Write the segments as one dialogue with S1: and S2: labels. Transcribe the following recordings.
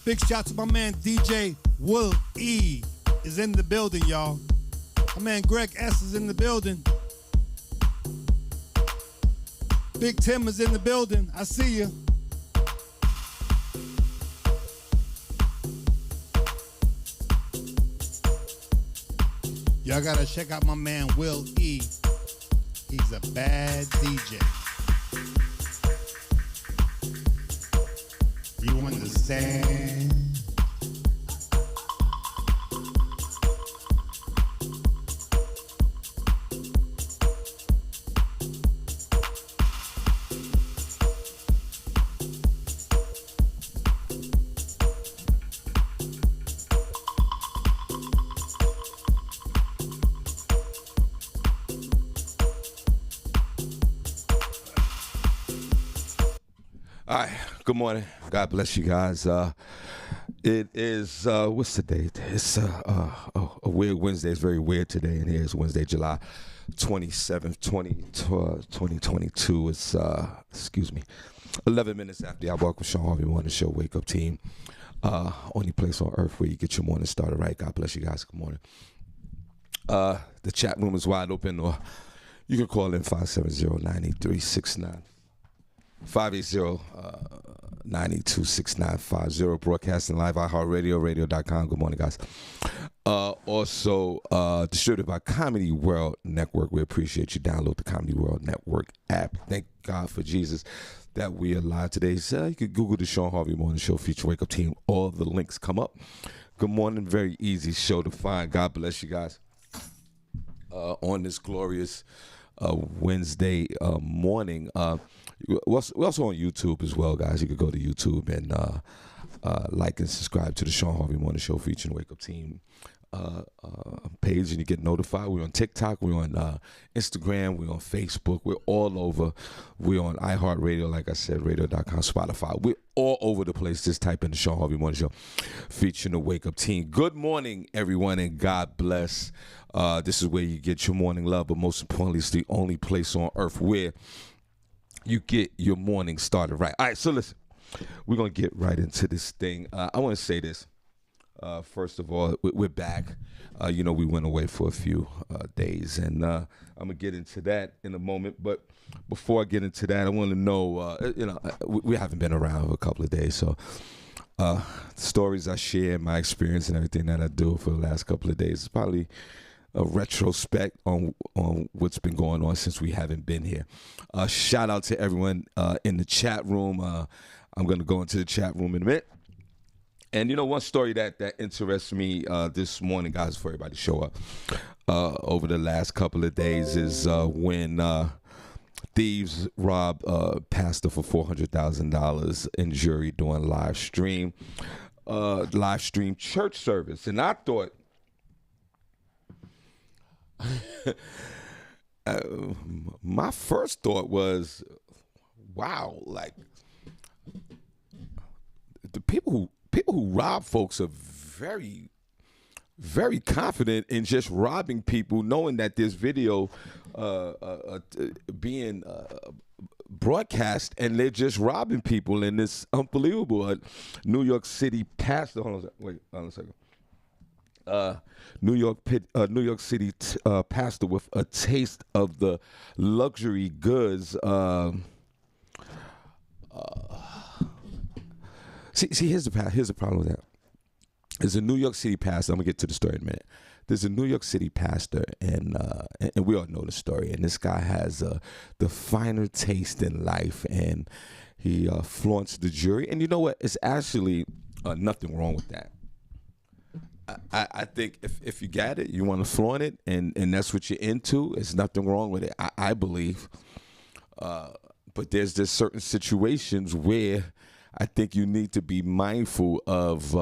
S1: Big shout to my man DJ Will E is in the building, y'all. My man Greg S is in the building. Big Tim is in the building. I see you. Y'all gotta check out my man Will E. He's a bad DJ. You understand?
S2: All right, good morning. God bless you guys. It is, what's the date? It's a weird Wednesday. It's very weird today, and here's Wednesday, July 27th, 2022. It's, 11 minutes after I welcome Shawn Harvey on the show, Wake Up Team. Only place on earth where you get your morning started right. God bless you guys. Good morning. The chat room is wide open, or you can call in 570-983-69. 580-982-6950. Broadcasting live, iHeartRadio, radio.com. Good morning, guys. Also, distributed by Comedy World Network. We appreciate you. Download the Comedy World Network app. Thank God for Jesus that we are live today. So you can Google the Shawn Harvey Morning Show feature Wake Up Team. All the links come up. Good morning. Very easy show to find. God bless you guys. On this glorious Wednesday morning. We're also on YouTube as well, guys. You could go to YouTube and like and subscribe to the Shawn Harvey Morning Show featuring Wake Up Team page, and you get notified. We're on TikTok. We're on Instagram. We're on Facebook. We're all over. We're on iHeartRadio, like I said, radio.com, Spotify. We're all over the place. Just type in the Shawn Harvey Morning Show featuring the Wake Up Team. Good morning, everyone, and God bless. This is where you get your morning love, but most importantly, it's the only place on earth where you get your morning started right. All right, so listen, we're going to get right into this thing. I want to say this. First of all, we're back. We went away for a few days, and I'm going to get into that in a moment. But before I get into that, I want to know, we haven't been around for a couple of days, so the stories I share, my experience and everything that I do for the last couple of days is probably a retrospect on what's been going on since we haven't been here. Shout out to everyone in the chat room. I'm going to go into the chat room in a minute. And one story that interests me this morning, guys, before everybody show up, over the last couple of days is when thieves robbed pastor for $400,000 in jury during live stream church service. And I thought, my first thought was, wow, like the people who rob folks are very, very confident in just robbing people, knowing that there's video being broadcast, and they're just robbing people. And it's unbelievable. New York City pastor. Hold on a second. New York City pastor with a taste of the luxury goods. See, here's the problem with that. There's a New York City pastor. I'm gonna get to the story in a minute. There's a New York City pastor, and we all know the story. And this guy has the finer taste in life, and he flaunts the jury. And you know what? It's actually nothing wrong with that. I think if you got it, you want to flaunt it, and that's what you're into, there's nothing wrong with it, I believe. But there's just certain situations where I think you need to be mindful of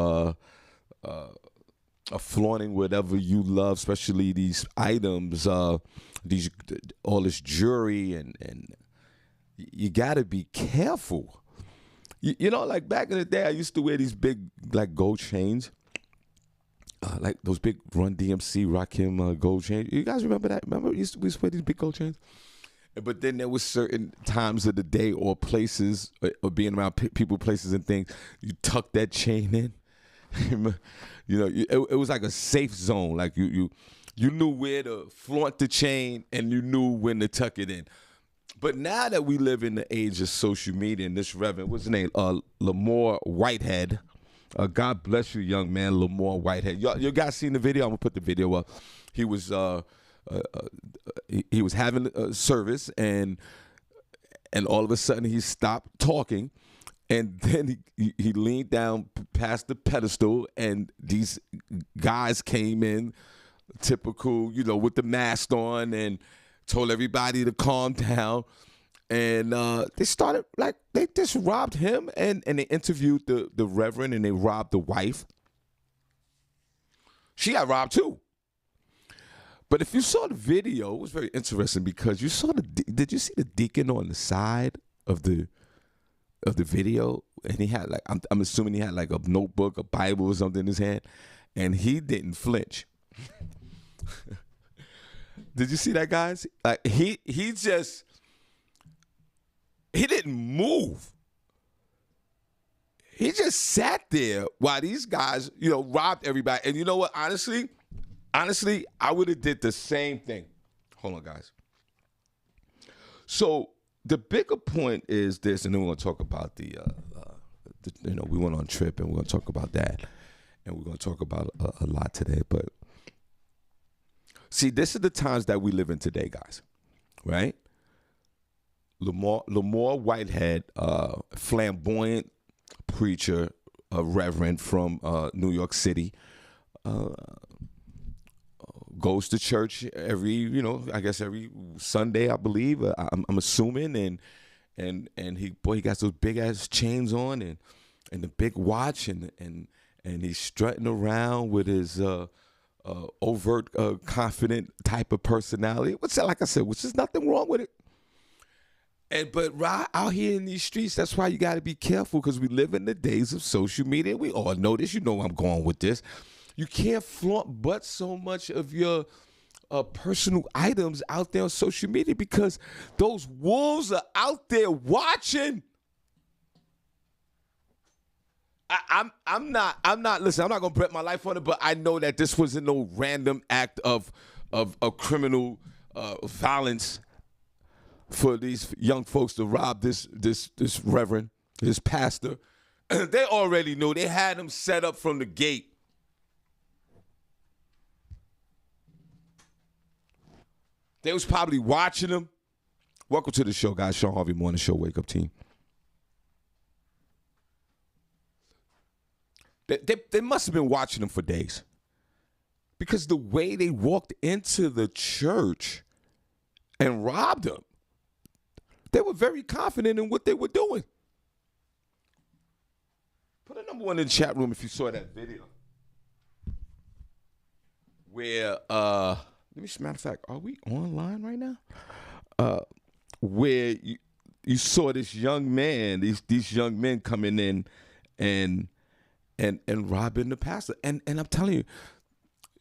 S2: flaunting whatever you love, especially these items, all this jewelry, and you got to be careful. Like back in the day, I used to wear these big like gold chains. Like those big Run DMC Rakim gold chains. You guys remember that? Remember we used to wear these big gold chains? But then there was certain times of the day or places or being around people, places, and things. You tuck that chain in. You know, it was like a safe zone. Like you knew where to flaunt the chain and you knew when to tuck it in. But now that we live in the age of social media, and this Reverend, what's his name? Lamore Whitehead. God bless you, young man, Lamore Whitehead. You guys seen the video? I'm gonna put the video up. He was he was having a service, and all of a sudden he stopped talking, and then he leaned down past the pedestal, and these guys came in, typical, you know, with the mask on, and told everybody to calm down. And they started, like, they just robbed him, and they interviewed the Reverend, and they robbed the wife. She got robbed too. But if you saw the video, it was very interesting because you saw did you see the deacon on the side of the video? And he had, like, I'm assuming he had like a notebook, a Bible or something in his hand, and he didn't flinch. Did you see that, guys? Like, he didn't move. He just sat there while these guys, you know, robbed everybody. And you know what? Honestly, I would have did the same thing. Hold on, guys. So the bigger point is this, and then we're going to talk about the you know, we went on a trip, and we're going to talk about that. And we're going to talk about a lot today. But see, this is the times that we live in today, guys, right? Lamore Whitehead, flamboyant preacher, a reverend from New York City, goes to church every Sunday, I believe. I'm assuming, and he got those big ass chains on and the big watch, and he's strutting around with his overt, confident type of personality. Which, like I said, which is nothing wrong with it. But right out here in these streets, that's why you got to be careful, because we live in the days of social media. We all know this. You know where I'm going with this. You can't flaunt but so much of your personal items out there on social media, because those wolves are out there watching. I'm not. Listen, I'm not gonna bet my life on it, but I know that this wasn't no random act of criminal violence for these young folks to rob this reverend, this pastor. They already knew. They had him set up from the gate. They was probably watching him. Welcome to the show, guys. Shawn Harvey Morning Show, Wake Up Team. They must have been watching him for days, because the way they walked into the church and robbed him, they were very confident in what they were doing. Put a number one in the chat room if you saw that video. Where, matter of fact, are we online right now? Where you saw this young man, these young men coming in and robbing the pastor. And I'm telling you,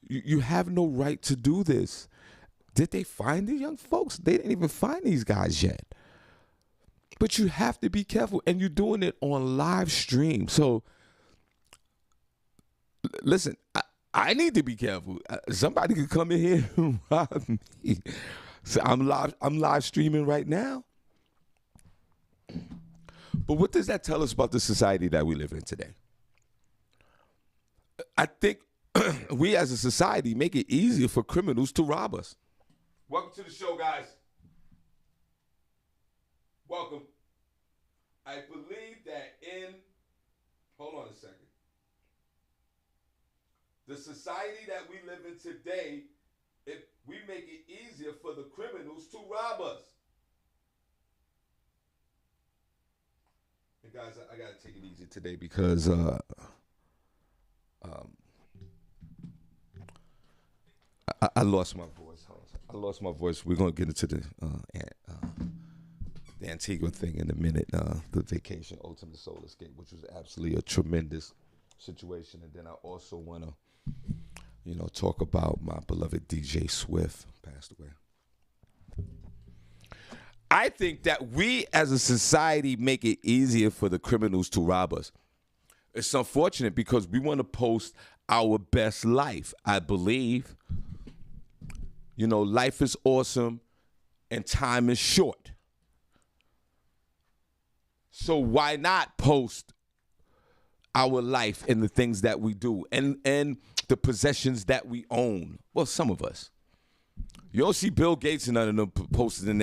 S2: you have no right to do this. Did they find the young folks? They didn't even find these guys yet. But you have to be careful, and you're doing it on live stream. So, listen, I need to be careful. Somebody could come in here and rob me. So I'm live streaming right now. But what does that tell us about the society that we live in today? I think we as a society make it easier for criminals to rob us. Welcome to the show, guys. Welcome. I believe that hold on a second. The society that we live in today, we make it easier for the criminals to rob us. Hey guys, I gotta take it easy today because I lost my voice. We're gonna get into the Antigua thing in a minute. The vacation, Ultimate Soul Escape, which was absolutely a tremendous situation, and then I also want to, talk about my beloved DJ Swift, passed away. I think that we as a society make it easier for the criminals to rob us. It's unfortunate because we want to post our best life, I believe. You know, life is awesome and time is short. So why not post our life and the things that we do and the possessions that we own? Well, some of us. You don't see Bill Gates and none of them posted in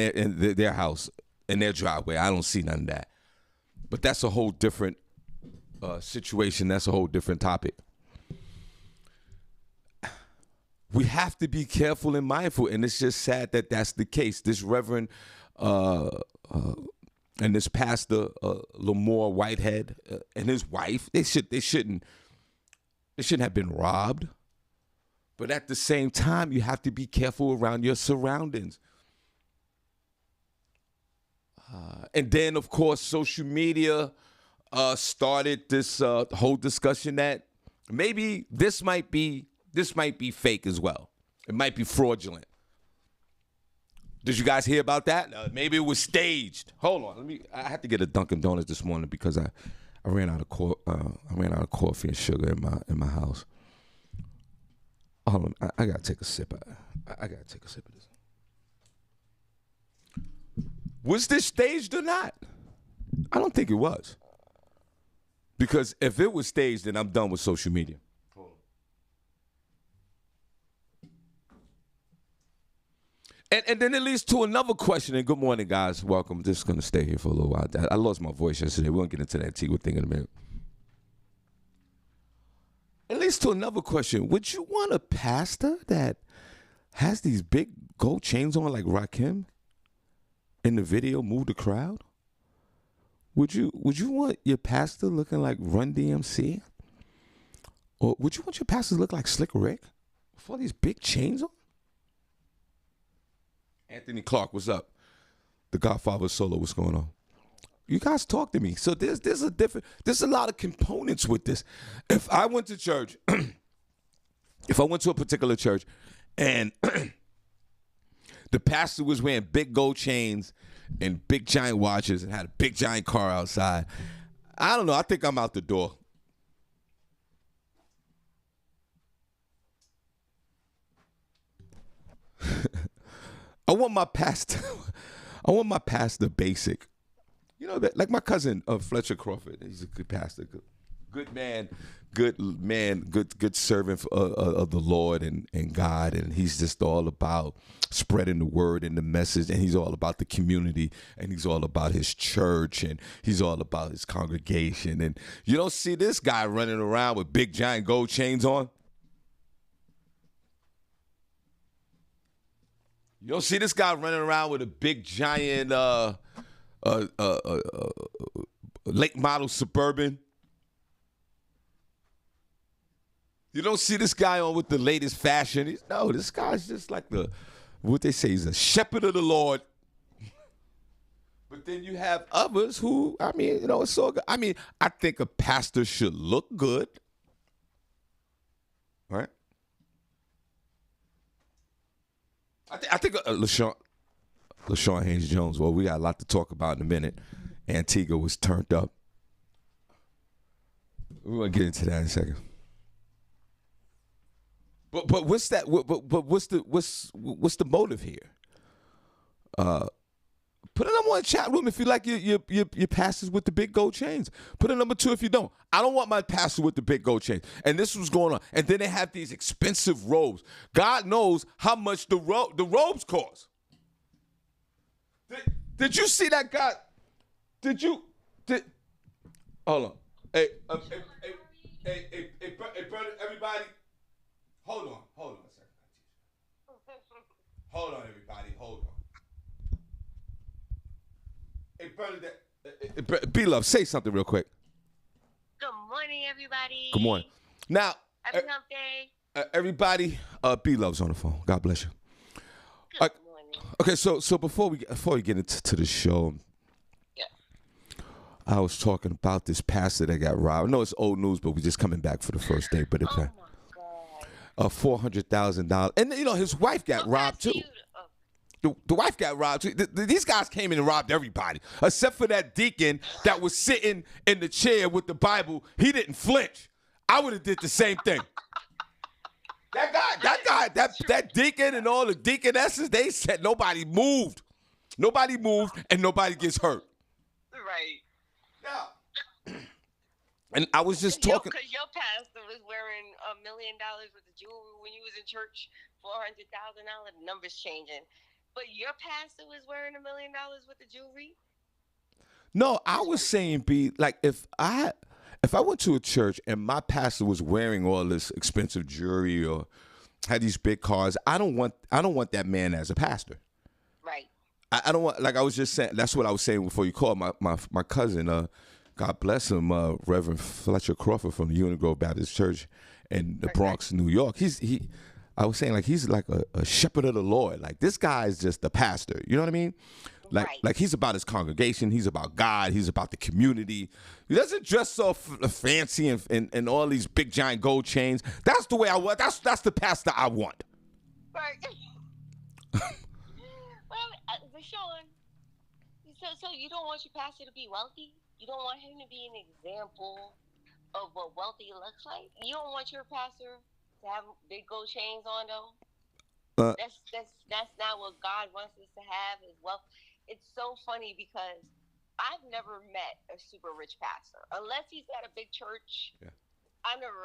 S2: their house, in their driveway. I don't see none of that. But that's a whole different situation. That's a whole different topic. We have to be careful and mindful, and it's just sad that that's the case. This Reverend and this Pastor Lamore Whitehead and his wife, they shouldn't have been robbed. But at the same time, you have to be careful around your surroundings. And then, of course, social media started this whole discussion that maybe this might be fake as well. It might be fraudulent. Did you guys hear about that? Maybe it was staged. Hold on, I had to get a Dunkin' Donuts this morning because I ran out of coffee and sugar in my house. Hold on, I gotta take a sip. I gotta take a sip of this. Was this staged or not? I don't think it was. Because if it was staged, then I'm done with social media. And then it leads to another question. And good morning, guys. Welcome. Just going to stay here for a little while. I lost my voice yesterday. We're going to get into that Tigua thing in a minute. It leads to another question. Would you want a pastor that has these big gold chains on like Rakim in the video Move the Crowd? Would you want your pastor looking like Run DMC? Or would you want your pastor to look like Slick Rick with all these big chains on? Anthony Clark, what's up? The Godfather Solo, what's going on? You guys talk to me. So there's a lot of components with this. If I went to church, if I went to a particular church and the pastor was wearing big gold chains and big giant watches and had a big giant car outside, I don't know. I think I'm out the door. I want my pastor basic. You know, like my cousin Fletcher Crawford. He's a good pastor, good man, good servant of the Lord and God. And he's just all about spreading the word and the message. And he's all about the community. And he's all about his church. And he's all about his congregation. And you don't see this guy running around with big giant gold chains on. You don't see this guy running around with a big giant late model Suburban. You don't see this guy on with the latest fashion. No, this guy's just like what they say, he's a shepherd of the Lord. But then you have others who, I mean, you know, it's so good. I mean, I think a pastor should look good. Right? I think LaShawn Haynes Jones. Well, we got a lot to talk about in a minute. Antigua was turned up. We're gonna get into that in a second. But what's that? But what's the motive here? Put a number one chat room if you like your pastors with the big gold chains. Put a number two if you don't. I don't want my pastor with the big gold chains. And this was going on. And then they have these expensive robes. God knows how much the robes cost. Did you see that guy? Hold on. Hey, brother, everybody. Hold on a second. Hold on, everybody. Hold on. Hey, brother, B-Love, say something real quick.
S3: Good morning, everybody.
S2: Good morning. Now,
S3: Happy hump day.
S2: Everybody, B-Love's on the phone. God bless you.
S3: Good morning.
S2: Okay, so before we get into the show,
S3: Yes.
S2: I was talking about this pastor that got robbed. I know it's old news, but we're just coming back for the first day. But it's
S3: Oh my God.
S2: $400,000, and you know his wife got robbed too. The wife got robbed. These guys came in and robbed everybody, except for that deacon that was sitting in the chair with the Bible. He didn't flinch. I would have did the same thing. That deacon and all the deaconesses, they said nobody moved. Nobody moved and nobody gets hurt.
S3: Right.
S2: Yeah. And I was just talking.
S3: Because your pastor was wearing $1 million worth of jewelry when you was in church, $400,000. The numbers changing. But your pastor was wearing $1 million worth of jewelry?
S2: No, I was saying, B, like if I went to a church and my pastor was wearing all this expensive jewelry or had these big cars, I don't want that man as a pastor.
S3: Right.
S2: I don't want, like I was just saying, that's what I was saying before you called. My cousin, God bless him, Reverend Fletcher Crawford from the Union Grove Baptist Church in the Bronx, New York. I was saying, like, he's like a shepherd of the Lord. Like, this guy is just the pastor. You know what I mean? Like he's about his congregation. He's about God. He's about the community. He doesn't dress so fancy and all these big giant gold chains. That's the way I want. That's the pastor I want.
S3: Right. Well, Shawn, so you don't want your pastor to be wealthy? You don't want him to be an example of what wealthy looks like? You don't want your pastor to have big gold chains on, though? That's not what God wants us to have as well. It's so funny because I've never met a super rich pastor unless he's at a big church.
S2: Yeah.
S3: I've never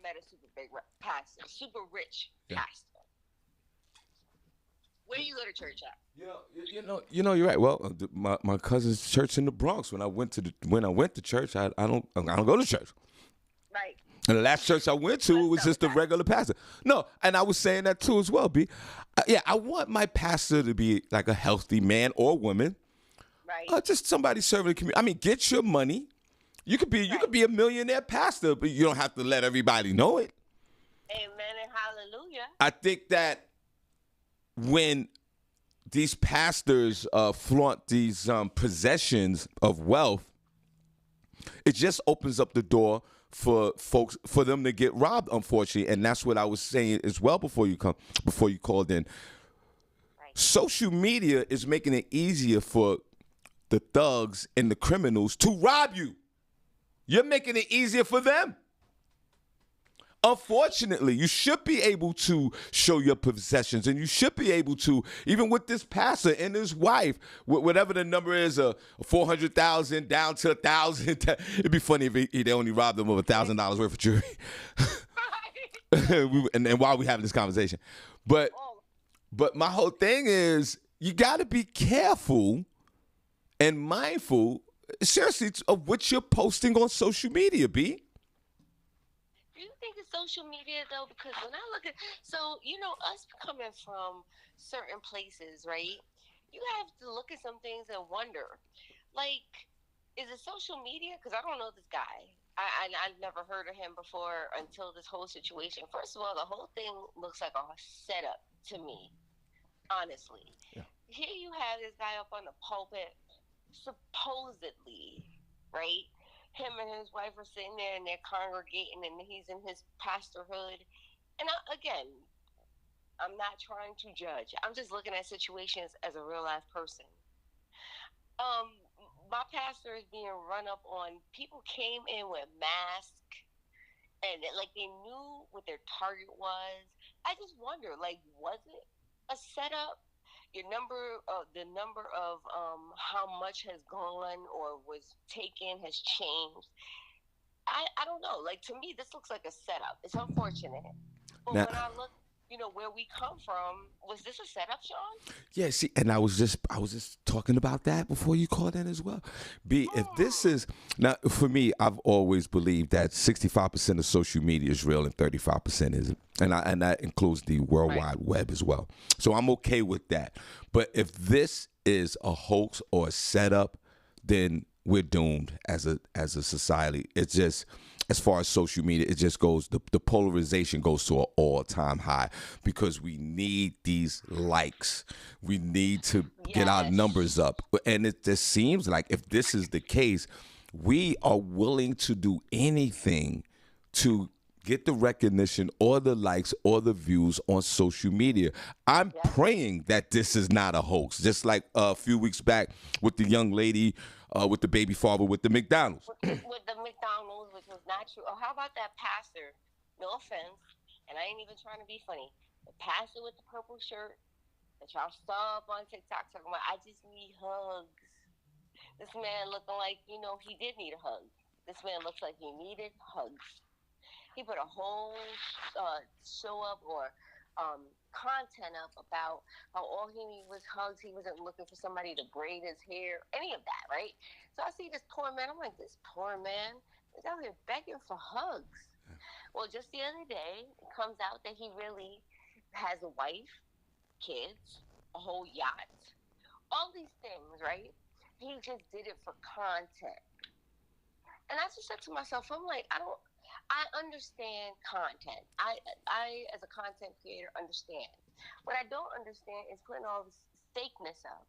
S3: met a super big pastor, super rich pastor. Where do you go to church at?
S2: You know, you're right. Well, my cousin's church in the Bronx. When I went to church, I don't go to church.
S3: Right.
S2: And the last church I went to was just a regular pastor. No, and I was saying that too as well, B. I want my pastor to be like a healthy man or woman.
S3: Right.
S2: Just somebody serving the community. I mean, get your money. You could be a millionaire pastor, but you don't have to let everybody know it.
S3: Amen and hallelujah.
S2: I think that when these pastors flaunt these possessions of wealth, it just opens up the door for them to get robbed, unfortunately. And that's what I was saying as well before you called in.
S3: Right.
S2: Social media is making it easier for the thugs and the criminals to rob you. You're making it easier for them. Unfortunately, you should be able to show your possessions, and you should be able to, even with this pastor and his wife, whatever the number is, 400,000 down to 1,000. It'd be funny if they only robbed them of $1,000 worth of jewelry. and while we having this conversation, but my whole thing is you got to be careful and mindful, seriously, of what you're posting on social media, B.
S3: Do you think it's social media, though? Because when I look at, us coming from certain places, right? You have to look at some things and wonder, like, is it social media? Because I don't know this guy. I've never heard of him before until this whole situation. First of all, the whole thing looks like a setup to me, honestly. Yeah. Here you have this guy up on the pulpit, supposedly, right? Him and his wife are sitting there and they're congregating, and he's in his pastorhood. And I'm not trying to judge. I'm just looking at situations as a real life person. My pastor is being run up on. People came in with masks, and like they knew what their target was. I just wonder, like, was it a setup? The number of how much has gone or was taken has changed. I don't know. Like, to me, this looks like a setup. It's unfortunate. But when I look, where we come from, was this a setup, Shawn?
S2: Yeah, see, and I was just talking about that before you called in as well. B, if this is, now for me, I've always believed that 65% of social media is real and 35% isn't. And that includes the World Wide Web as well. So I'm okay with that. But if this is a hoax or a setup, then we're doomed as a society. It's just, as far as social media, it just goes, the polarization goes to an all-time high because we need these likes. We need to get our numbers up. And it just seems like if this is the case, we are willing to do anything to get the recognition or the likes or the views on social media. I'm praying that this is not a hoax. Just like a few weeks back with the young lady with the baby father with the McDonald's.
S3: With the McDonald's, which was not true. Or how about that pastor? No offense, and I ain't even trying to be funny. The pastor with the purple shirt that y'all saw up on TikTok talking about, I just need hugs. This man looking like, he did need a hug. This man looks like he needed hugs. He put a whole show up or content up about how all he needed was hugs. He wasn't looking for somebody to braid his hair, any of that, right? So I see this poor man. I'm like, this poor man is out here begging for hugs. Well, just the other day, it comes out that he really has a wife, kids, a whole yacht, all these things, right? He just did it for content. And I just said to myself, I'm like, I understand content. I as a content creator understand. What I don't understand is putting all this fakeness up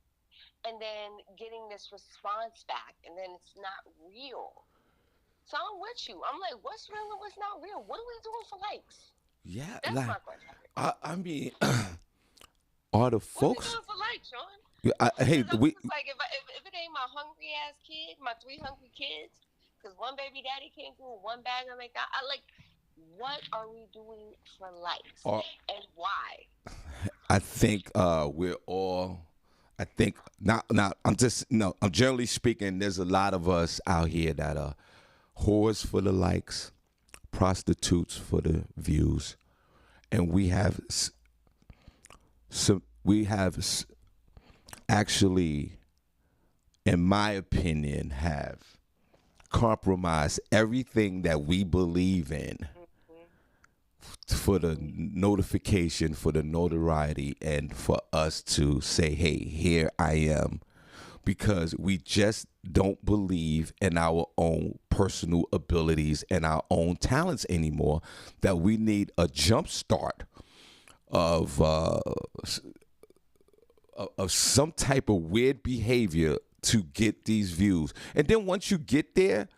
S3: and then getting this response back and then it's not real. So I'm with you. I'm like, what's real and what's not real? What are we doing for likes?
S2: Yeah,
S3: that's my question.
S2: I mean, are the folks?
S3: What are we doing for likes, Sean?
S2: Hey,
S3: like if it ain't my hungry ass kid, my 3 hungry kids, because one baby daddy came through with one bag of McDonald's. I like, what are we doing for likes and why?
S2: I think we're all. I think not. I'm generally speaking. There's a lot of us out here that are whores for the likes, prostitutes for the views, and we have actually, in my opinion, have compromised everything that we believe in for the notification, for the notoriety, and for us to say, hey, here I am. Because we just don't believe in our own personal abilities and our own talents anymore, that we need a jump start of some type of weird behavior to get these views. And then once you get there,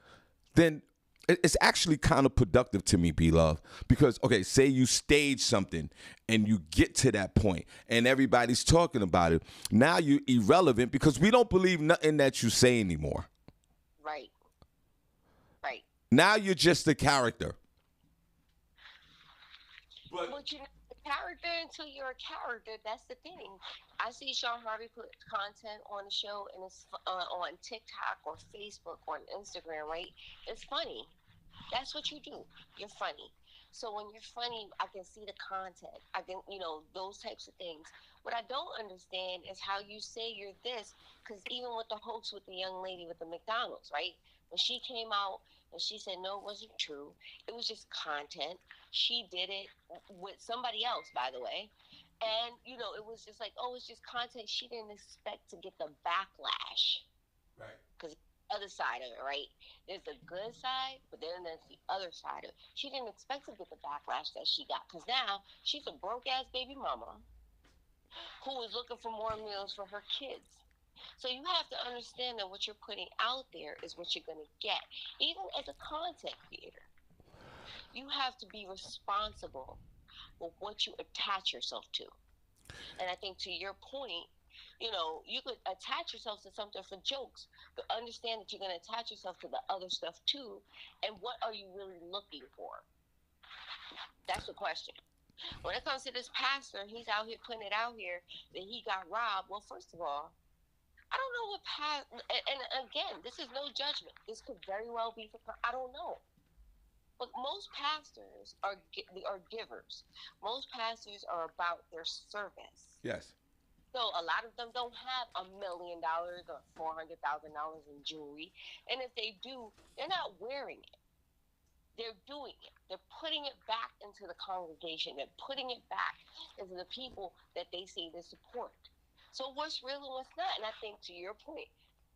S2: then it's actually counterproductive to me, B-Love. Because, okay, say you stage something and you get to that point and everybody's talking about it. Now you're irrelevant because we don't believe nothing that you say anymore.
S3: Right.
S2: Now you're just a character.
S3: But you're not a character until you're a character. That's the thing. I see Shawn Harvey put content on the show and it's on TikTok or Facebook or Instagram, right? It's funny. That's what you do. You're funny. So when you're funny, I can see the content. I can, those types of things. What I don't understand is how you say you're this, because even with the hoax with the young lady with the McDonald's, right? When she came out and she said, no, it wasn't true. It was just content. She did it with somebody else, by the way. And, it was just like, oh, it's just content. She didn't expect to get the backlash.
S2: Right.
S3: Because other side of it, right? There's the good side, but then there's the other side of it. She didn't expect to get the backlash that she got, because now she's a broke-ass baby mama who is looking for more meals for her kids. So you have to understand that what you're putting out there is what you're going to get. Even as a content creator, you have to be responsible for what you attach yourself to. And I think to your point, you could attach yourself to something for jokes, but understand that you're going to attach yourself to the other stuff too. And what are you really looking for? That's the question. When it comes to this pastor, he's out here putting it out here that he got robbed. Well, first of all, I don't know what and again, this is no judgment. This could very well be I don't know. But most pastors are givers. Most pastors are about their service.
S2: Yes.
S3: So a lot of them don't have $1 million or $400,000 in jewelry. And if they do, they're not wearing it. They're doing it. They're putting it back into the congregation. They're putting it back into the people that they say they support. So what's real and what's not? And I think to your point,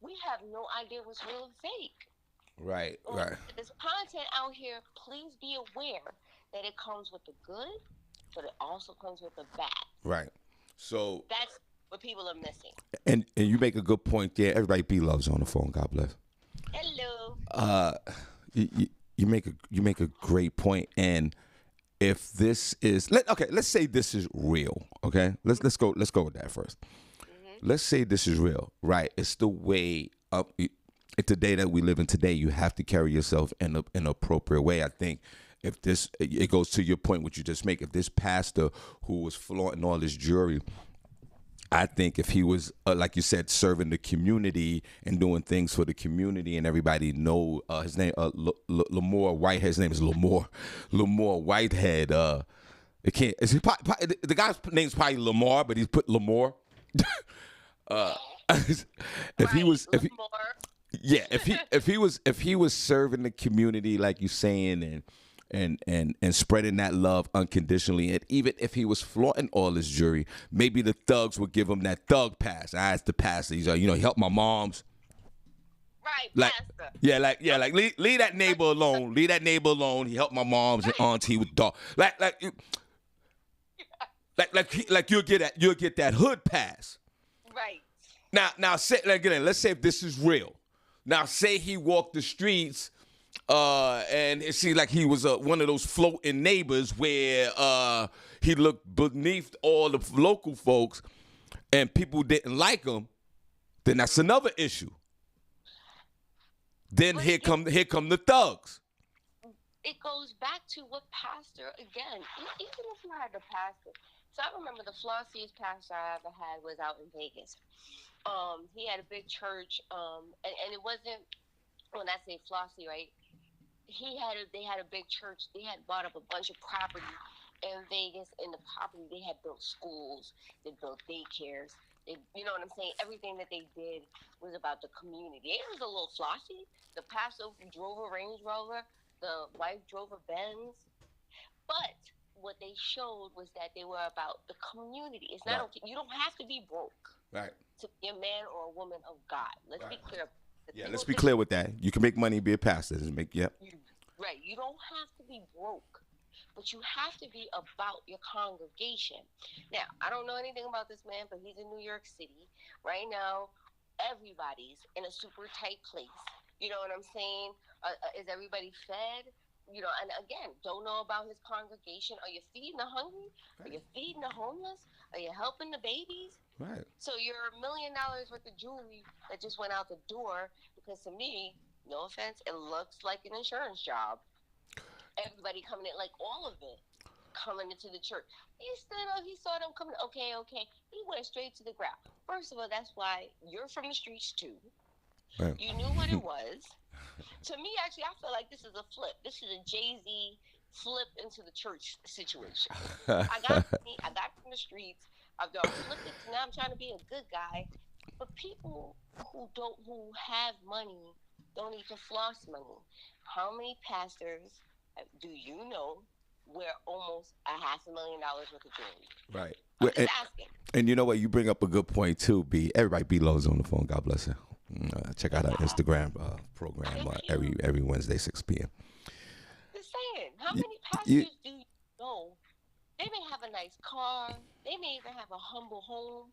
S3: we have no idea what's real and fake.
S2: Right.
S3: There's content out here. Please be aware that it comes with the good, but it also comes with the bad.
S2: Right. So
S3: that's what people are missing.
S2: And you make a good point there. Everybody B-Love's on the phone. God bless.
S3: Hello.
S2: you make a great point. And if this is let's say this is real. Okay, let's go with that first. Let's say this is real, right? It's the way up. It's the day that we live in today. You have to carry yourself in an appropriate way. I think if this, it goes to your point, what you just make. If this pastor who was flaunting all this jewelry, I think if he was, like you said, serving the community and doing things for the community, and everybody know his name, Lamore Whitehead. His name is Lamore Whitehead. It can't. The guy's name's probably Lamar, but he's put Lamore. If he was, if he was serving the community like you saying, and spreading that love unconditionally, and even if he was flaunting all his jewelry, maybe the thugs would give him that thug pass. I asked the pastor, he's he helped my moms.
S3: Right,
S2: pastor. Leave that neighbor alone. Leave that neighbor alone. He helped my moms and auntie with dog. Like you'll get that hood pass.
S3: Right.
S2: Now say again. Let's say if this is real. Now say he walked the streets, and it seemed like he was one of those floating neighbors where he looked beneath all the local folks, and people didn't like him. Then that's another issue. Then here come the thugs.
S3: It goes back to what pastor again. Even if you had the pastor. So I remember the flossiest pastor I ever had was out in Vegas. He had a big church, and it wasn't, when I say flossy, right? They had a big church. They had bought up a bunch of property in Vegas. In the property, they had built schools. They built daycares. You know what I'm saying? Everything that they did was about the community. It was a little flossy. The pastor drove a Range Rover. The wife drove a Benz. But what they showed was that they were about the community. It's not okay. You don't have to be broke,
S2: right,
S3: to be a man or a woman of God. Let's be clear.
S2: Let's be clear with that. You can make money and be a pastor.
S3: Right. You don't have to be broke, but you have to be about your congregation. Now, I don't know anything about this man, but he's in New York City right now. Everybody's in a super tight place. You know what I'm saying? Is everybody fed? And again, don't know about his congregation. Are you feeding the hungry? Right. Are you feeding the homeless? Are you helping the babies?
S2: Right.
S3: So your $1 million worth of jewelry that just went out the door, because to me, no offense, it looks like an insurance job. Everybody coming in, like all of it, coming into the church. He stood up, he saw them coming, okay. He went straight to the ground. First of all, that's why you're from the streets too. Right. You knew what it was. To me, actually, I feel like this is a flip. This is a Jay-Z flip into the church situation. I got from the streets. I've flipped it. Now I'm trying to be a good guy. But people who have money don't need to floss money. How many pastors do you know wear almost $500,000 worth of jewelry?
S2: Right.
S3: I'm just asking.
S2: And you know what? You bring up a good point too, B. Everybody, B Lowe's on the phone. God bless her. Check out our Instagram program every Wednesday, 6 p.m.
S3: Just saying, how many pastors do you know? They may have a nice car. They may even have a humble home.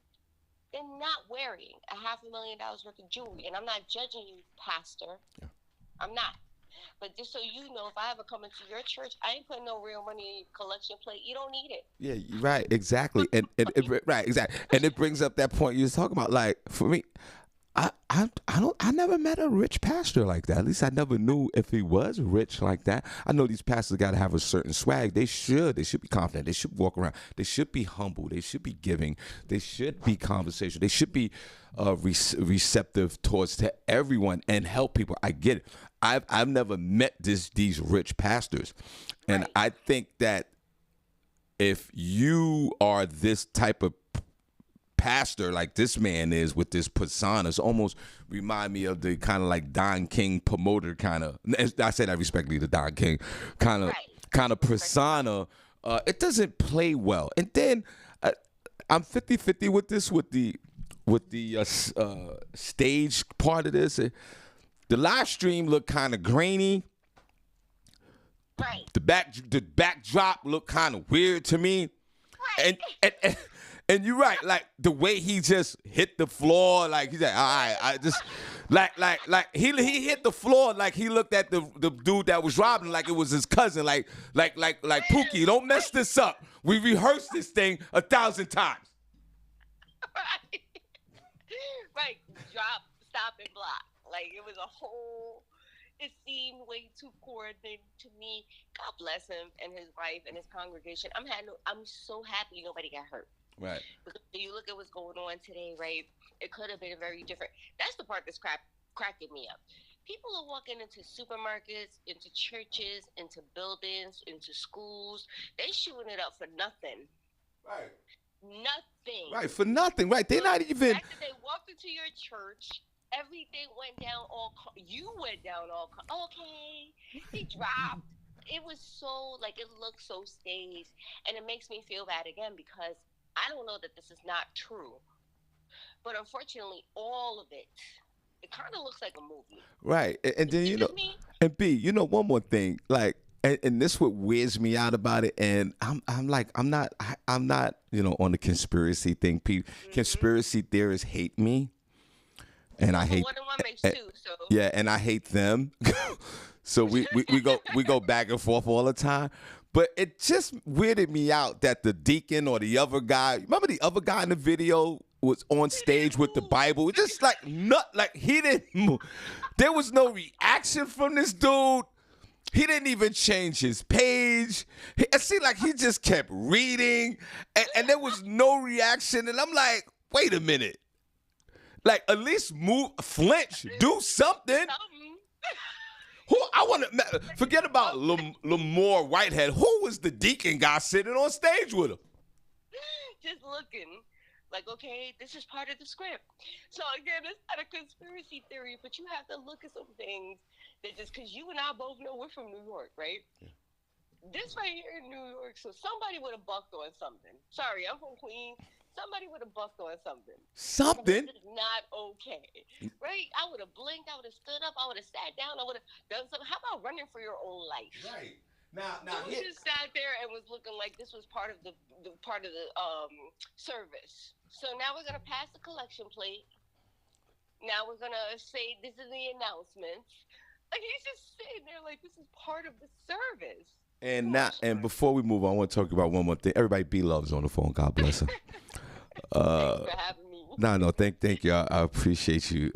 S3: They're not wearing $500,000 worth of jewelry. And I'm not judging you, pastor. Yeah. I'm not. But just so you know, if I ever come into your church, I ain't putting no real money in your collection plate. You don't need it.
S2: Yeah, right, exactly. Right, exactly. And it brings up that point you was talking about. Like, for me, I never met a rich pastor like that. At least I never knew if he was rich like that. I know these pastors got to have a certain swag. They should be confident. They should walk around. They should be humble. They should be giving. They should be conversational. They should be receptive towards to everyone and help people. I get it. I've never met these rich pastors, and right. I think that if you are this type of pastor like this man is with this personas, almost remind me of the kind of like Don King promoter kind of. I say that respectfully to Don King kind of persona. It doesn't play well. And then I'm 50-50 with this with the stage part of this. The live stream looked kind of grainy.
S3: Right.
S2: The backdrop looked kind of weird to me.
S3: Right.
S2: And you're right, like the way he just hit the floor, like he's like, all right, Like he hit the floor like he looked at the dude that was robbing like it was his cousin. Like Pookie, don't mess this up. We rehearsed this thing 1,000 times.
S3: Right. Right. Drop, stop, and block. Like it was a whole. It seemed way too coordinated to me. God bless him and his wife and his congregation. I'm so happy nobody got hurt.
S2: Right.
S3: Because you look at what's going on today, right? It could have been very different. That's the part that's cracking me up. People are walking into supermarkets, into churches, into buildings, into schools. They shooting it up for nothing.
S2: Right.
S3: Nothing.
S2: Right, for nothing. Right. They're not even.
S3: After they walked into your church, everything went down you went down okay. He dropped. It was so, like, it looked so staged. And it makes me feel bad again because I don't know that this is not true. But unfortunately, all of it kind of looks like a movie.
S2: Right. And then, you know, and B, you know, one more thing, like, and this what weirds me out about it. And I'm not, you know, on the conspiracy thing. Conspiracy theorists hate me. And I hate,
S3: 1 and 1 makes 2, so.
S2: Yeah, and I hate them. So we go back and forth all the time. But it just weirded me out that the deacon or the other guy, remember the other guy in the video was on stage with the Bible, just like he didn't move. There was no reaction from this dude. He didn't even change his page. It seemed like he just kept reading, and there was no reaction. And I'm like, wait a minute. Like, at least move, flinch, do something. Who I want to forget about Lamore Whitehead. Who was the deacon guy sitting on stage with him?
S3: Just looking like, okay, this is part of the script. So again, it's not a conspiracy theory, but you have to look at some things that just because you and I both know we're from New York, right? Yeah. This right here in New York, so somebody would have bucked on something. Sorry, I'm from Queens. Somebody would have bucked on something.
S2: Something?
S3: This is not okay. Right? I would have blinked. I would have stood up. I would have sat down. I would have done something. How about running for your own life?
S2: Right. Now
S3: he just sat there and was looking like this was part of the service. So now we're gonna pass the collection plate. Now we're gonna say this is the announcements. Like he's just sitting there like this is part of the service.
S2: And before we move on, I want to talk about one more thing. Everybody, B Love's on the phone. God bless her.
S3: Thanks for having me.
S2: No, thank you. I appreciate you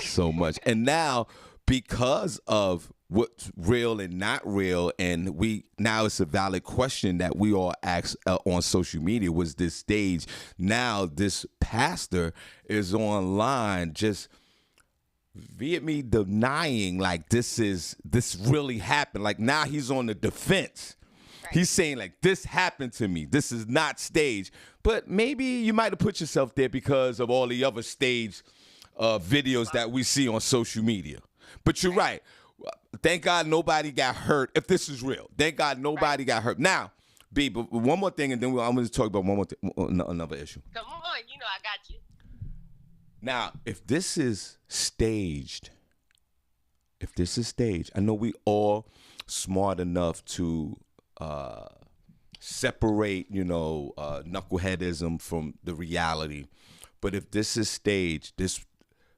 S2: so much. And now, because of what's real and not real, and now it's a valid question that we all ask on social media: was this staged? Now this pastor is online just via me denying like this really happened. Like now he's on the defense. Right. He's saying like this happened to me. This is not staged. But maybe you might have put yourself there because of all the other staged videos that we see on social media. But you're right. Thank God nobody got hurt. If this is real, thank God nobody got hurt. Now, B, but one more thing, and then I'm going to talk about one more another issue.
S3: Come on, you know I got you.
S2: Now, if this is staged, I know we all smart enough to separate, knuckleheadism from the reality. But if this is staged, this,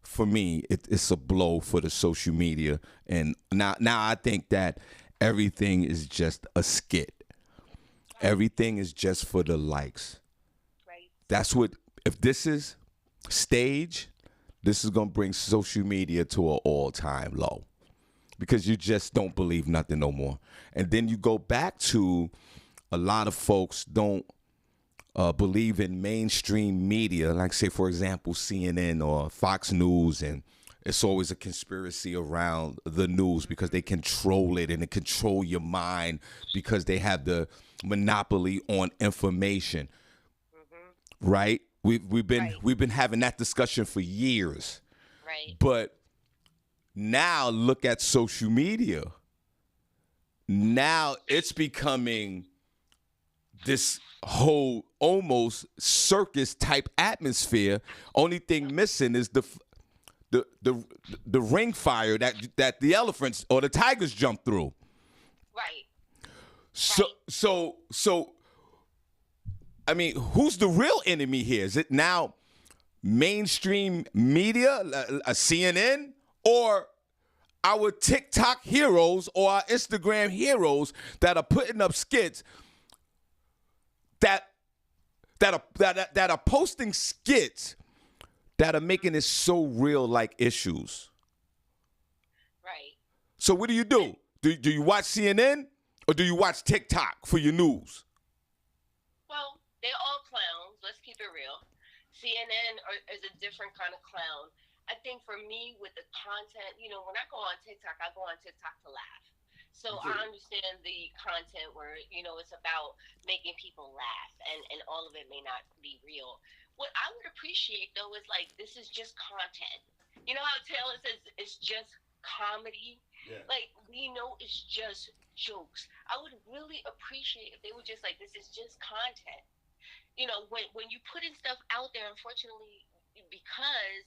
S2: for me, it's a blow for the social media. And now I think that everything is just a skit. Everything is just for the likes. Right. That's what, if this is stage, this is going to bring social media to an all-time low because you just don't believe nothing no more. And then you go back to a lot of folks don't believe in mainstream media, like say, for example, CNN or Fox News, and it's always a conspiracy around the news because they control it and they control your mind because they have the monopoly on information, right? We've been having that discussion for years, right? But now look at social media. Now it's becoming this whole almost circus type atmosphere. Only thing missing is the ring fire that the elephants or the tigers jump through. Right. So I mean, who's the real enemy here? Is it now mainstream media, a CNN, or our TikTok heroes or our Instagram heroes that are putting up skits that are posting skits that are making it so real, like issues.
S3: Right.
S2: So what do you do? Do you watch CNN or do you watch TikTok for your news?
S3: Well, they're all clowns. Let's keep it real. CNN is a different kind of clown. I think for me, with the content, when I go on TikTok, I go on TikTok to laugh. So I understand the content where, it's about making people laugh and all of it may not be real. What I would appreciate, though, is like, this is just content. You know how Taylor says it's just comedy? Yeah. Like, we know it's just jokes. I would really appreciate if they were just like, this is just content. When you putting stuff out there, unfortunately, because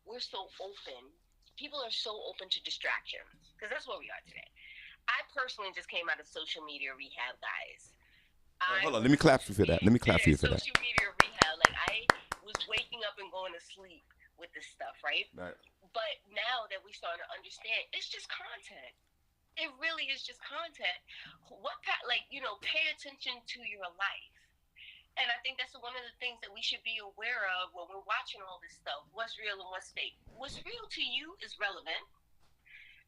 S3: we're so open, people are so open to distractions, because that's where we are today. I personally just came out of social media rehab, guys.
S2: Hold on, let me clap for that. Let me clap for you for that.
S3: Social media rehab, like I was waking up and going to sleep with this stuff, right? Right. But now that we starting to understand, it's just content. It really is just content. Pay attention to your life. And I think that's one of the things that we should be aware of when we're watching all this stuff. What's real and what's fake. What's real to you is relevant.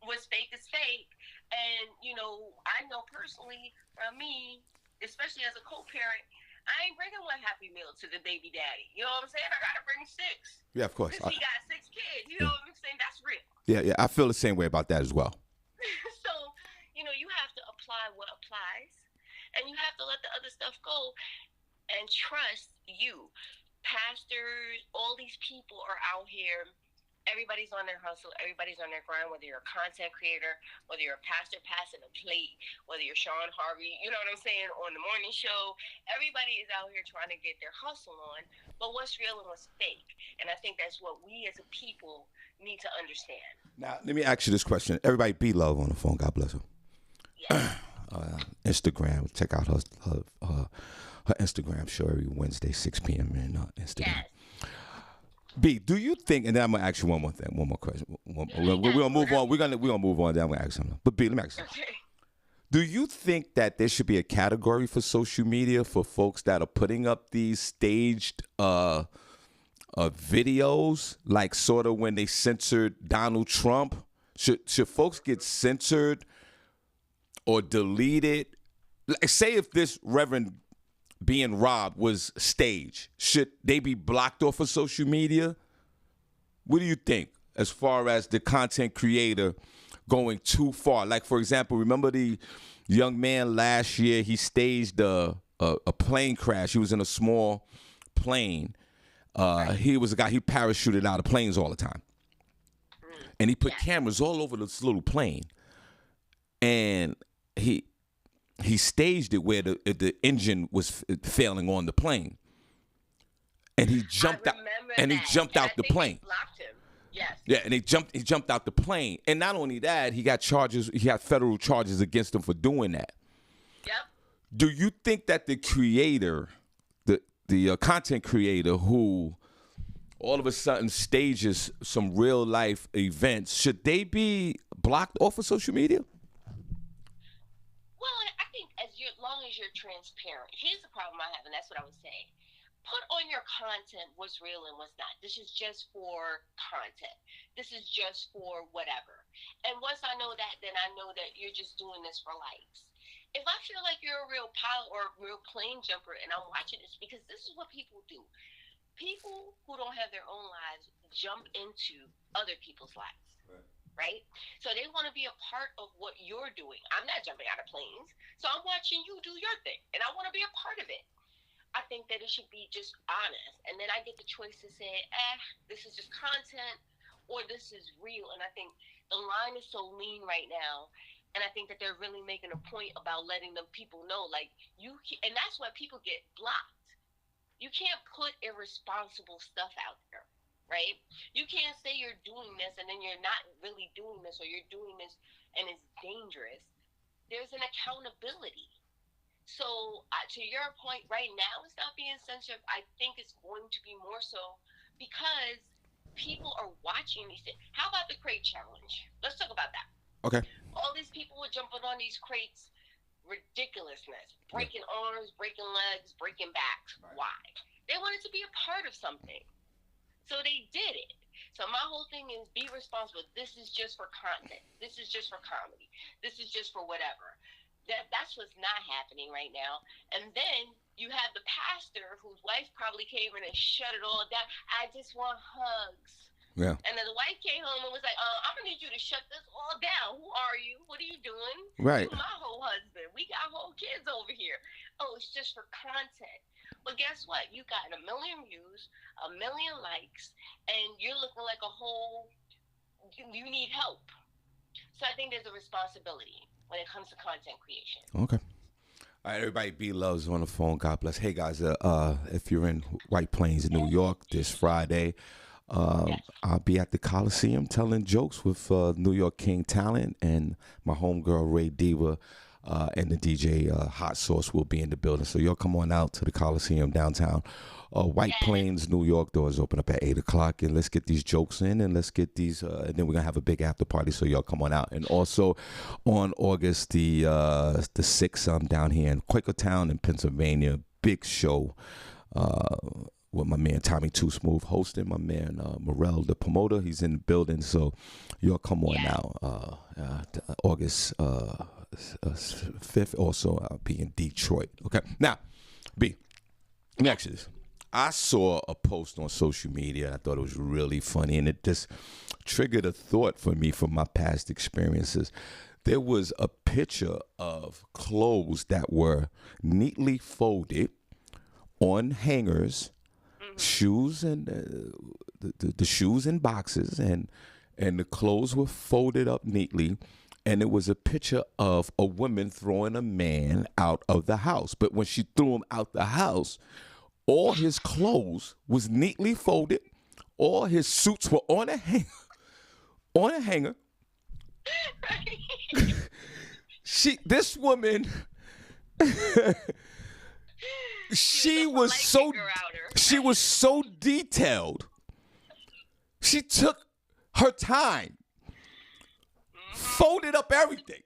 S3: What's fake is fake. And, I know personally, me, especially as a co-parent, I ain't bringing one Happy Meal to the baby daddy. You know what I'm saying? I got to bring 6.
S2: Yeah, of course.
S3: Because he got 6 kids. You know what I'm saying? That's real.
S2: Yeah. I feel the same way about that as well.
S3: So, you have to apply what applies. And you have to let the other stuff go. And trust you. Pastors, all these people are out here. Everybody's on their hustle. Everybody's on their grind, whether you're a content creator, whether you're a pastor passing a plate, whether you're Shawn Harvey, you know what I'm saying, on the morning show. Everybody is out here trying to get their hustle on. But what's real and what's fake? And I think that's what we as a people need to understand.
S2: Now, let me ask you this question. Everybody be love on the phone. God bless her. Yes. Instagram. Check out her Instagram show every Wednesday, 6 p.m. on Instagram. Yes. B, do you think? And then I'm gonna ask you one more question. We're gonna move on. We're gonna move on. Then I'm gonna ask something. But B, let me ask you. Okay. Do you think that there should be a category for social media for folks that are putting up these staged videos, like sort of when they censored Donald Trump? Should folks get censored or deleted? Like, say if this Reverend being robbed was staged, should they be blocked off of social media? What do you think as far as the content creator going too far? Like, for example, remember the young man last year, he staged a plane crash. He was in a small plane. He was a guy, he parachuted out of planes all the time. And he put cameras all over this little plane. And he staged it where the engine was failing on the plane, and he jumped out. And he jumped out the plane.
S3: Blocked him. Yes.
S2: Yeah, and he jumped out the plane. And not only that, he got charges. He had federal charges against him for doing that.
S3: Yep.
S2: Do you think that the creator, the content creator who all of a sudden stages some real life events, should they be blocked off of social media?
S3: Well, I think as long as you're transparent. Here's the problem I have, and that's what I was saying. Put on your content what's real and what's not. This is just for content. This is just for whatever. And once I know that, then I know that you're just doing this for likes. If I feel like you're a real pilot or a real plane jumper and I'm watching this, because this is what people do. People who don't have their own lives jump into other people's lives. Right? So they want to be a part of what you're doing. I'm not jumping out of planes. So I'm watching you do your thing. And I want to be a part of it. I think that it should be just honest. And then I get the choice to say, this is just content or this is real. And I think the line is so lean right now. And I think that they're really making a point about letting them people know, like, and that's why people get blocked. You can't put irresponsible stuff out there. Right? You can't say you're doing this and then you're not really doing this, or you're doing this and it's dangerous. There's an accountability. So to your point, right now it's not being censored. I think it's going to be more so because people are watching these things. How about the crate challenge? Let's talk about that.
S2: Okay.
S3: All these people were jumping on these crates. Ridiculousness. Breaking arms, breaking legs, breaking backs. Right. Why? They wanted to be a part of something. So they did it. So my whole thing is be responsible. This is just for content. This is just for comedy. This is just for whatever. That's what's not happening right now. And then you have the pastor whose wife probably came in and shut it all down. I just want hugs.
S2: Yeah.
S3: And then the wife came home and was like, I'm going to need you to shut this all down. Who are you? What are you doing?
S2: Right.
S3: You're my whole husband. We got whole kids over here. Oh, it's just for content. But guess what? You got 1 million views, 1 million likes, and you're looking like a whole, you need help. So I think there's a responsibility when it comes to content creation.
S2: Okay. All right, everybody, B Love's on the phone. God bless. Hey, guys, if you're in White Plains, New York, this Friday,
S3: Yes.
S2: I'll be at the Coliseum telling jokes with New York King Talent and my homegirl Ray Diva and the DJ Hot Sauce will be in the building. So y'all come on out to the Coliseum downtown. White Plains, New York. Doors open up at 8 o'clock, and let's get these jokes in, and let's get these, and then we're gonna have a big after party. So y'all come on out. And also on August the 6th, I'm down here in Quakertown in Pennsylvania. Big show. With my man Tommy Too Smooth hosting, my man Morel, the promoter, he's in the building. So y'all come on out. August 5th. Also, I'll be in Detroit. Okay. Now, B, let me ask you this. I saw a post on social media, and I thought it was really funny, and it just triggered a thought for me from my past experiences. There was a picture of clothes that were neatly folded on hangers, shoes and the shoes in boxes, and the clothes were folded up neatly, and it was a picture of a woman throwing a man out of the house. But when she threw him out the house, all his clothes was neatly folded, all his suits were on a hanger. This woman she was so detailed. She took her time, folded up everything,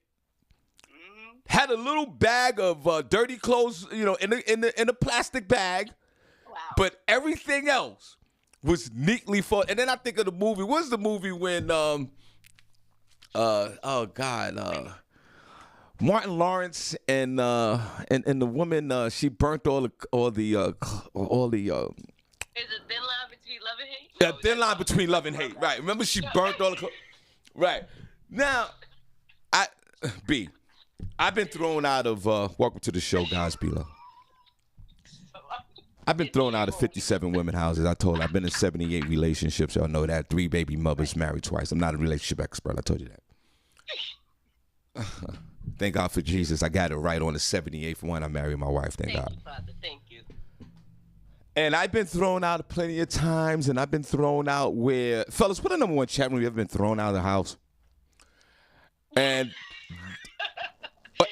S2: had a little bag of dirty clothes, in a plastic bag.
S3: Wow.
S2: But everything else was neatly folded. And then I think of the movie. What's the movie when Martin Lawrence and the woman she burnt all the
S3: Is it thin line between love and hate?
S2: Yeah, thin line between love and hate. Right. Remember she burnt all the right. Now, I've been thrown out of welcome to the show, guys, B-Love. I've been thrown out of 57 women houses. I told you, I've been in 78 relationships. Y'all know that. 3 baby mothers, married twice. I'm not a relationship expert. I told you that. Thank God for Jesus. I got it right on the 78th one. I married my wife. Thank God.
S3: Thank you, Father. Thank you.
S2: And I've been thrown out plenty of times, and I've been thrown out where, fellas, put a number one chat room. You ever been thrown out of the house? And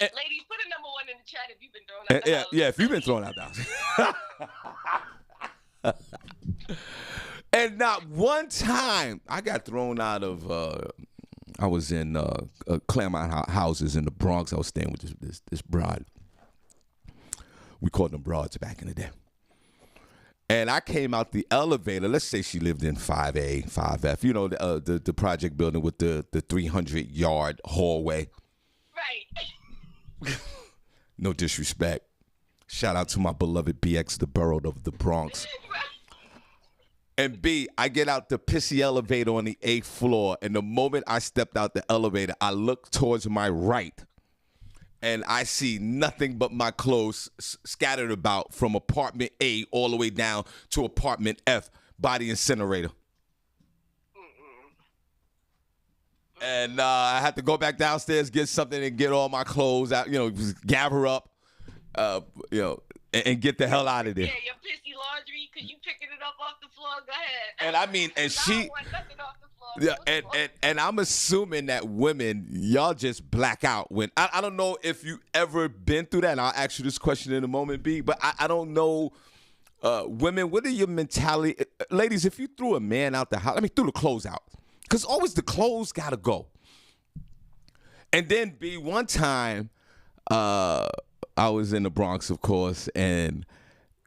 S3: ladies, put a number one in the chat if you've been thrown out the house.
S2: Yeah, if you've been thrown out the house. And not one time I got thrown out of. I was in Claremont houses in the Bronx. I was staying with this broad. We called them broads back in the day. And I came out the elevator. Let's say she lived in 5A, 5F. You know, the project building with the 300-yard hallway.
S3: Right.
S2: No disrespect. Shout out to my beloved BX, the borough of the Bronx. And B, I get out the pissy elevator on the 8th floor, and the moment I stepped out the elevator, I look towards my right, and I see nothing but my clothes scattered about from apartment A all the way down to apartment F, body incinerator. And I had to go back downstairs, get something, and get all my clothes out, just gather up, and get the hell out of there.
S3: Yeah, your pissy laundry, because you picking it up off the floor. Go ahead.
S2: And I mean, and she,
S3: I don't want nothing off the floor.
S2: yeah, and I'm assuming that women, y'all just black out when I don't know if you ever been through that. And I'll ask you this question in a moment, B. But I don't know women, what are your mentality? Ladies, if you threw a man out the house, threw the clothes out. Because always the clothes got to go. And then, B, one time, I was in the Bronx, of course, and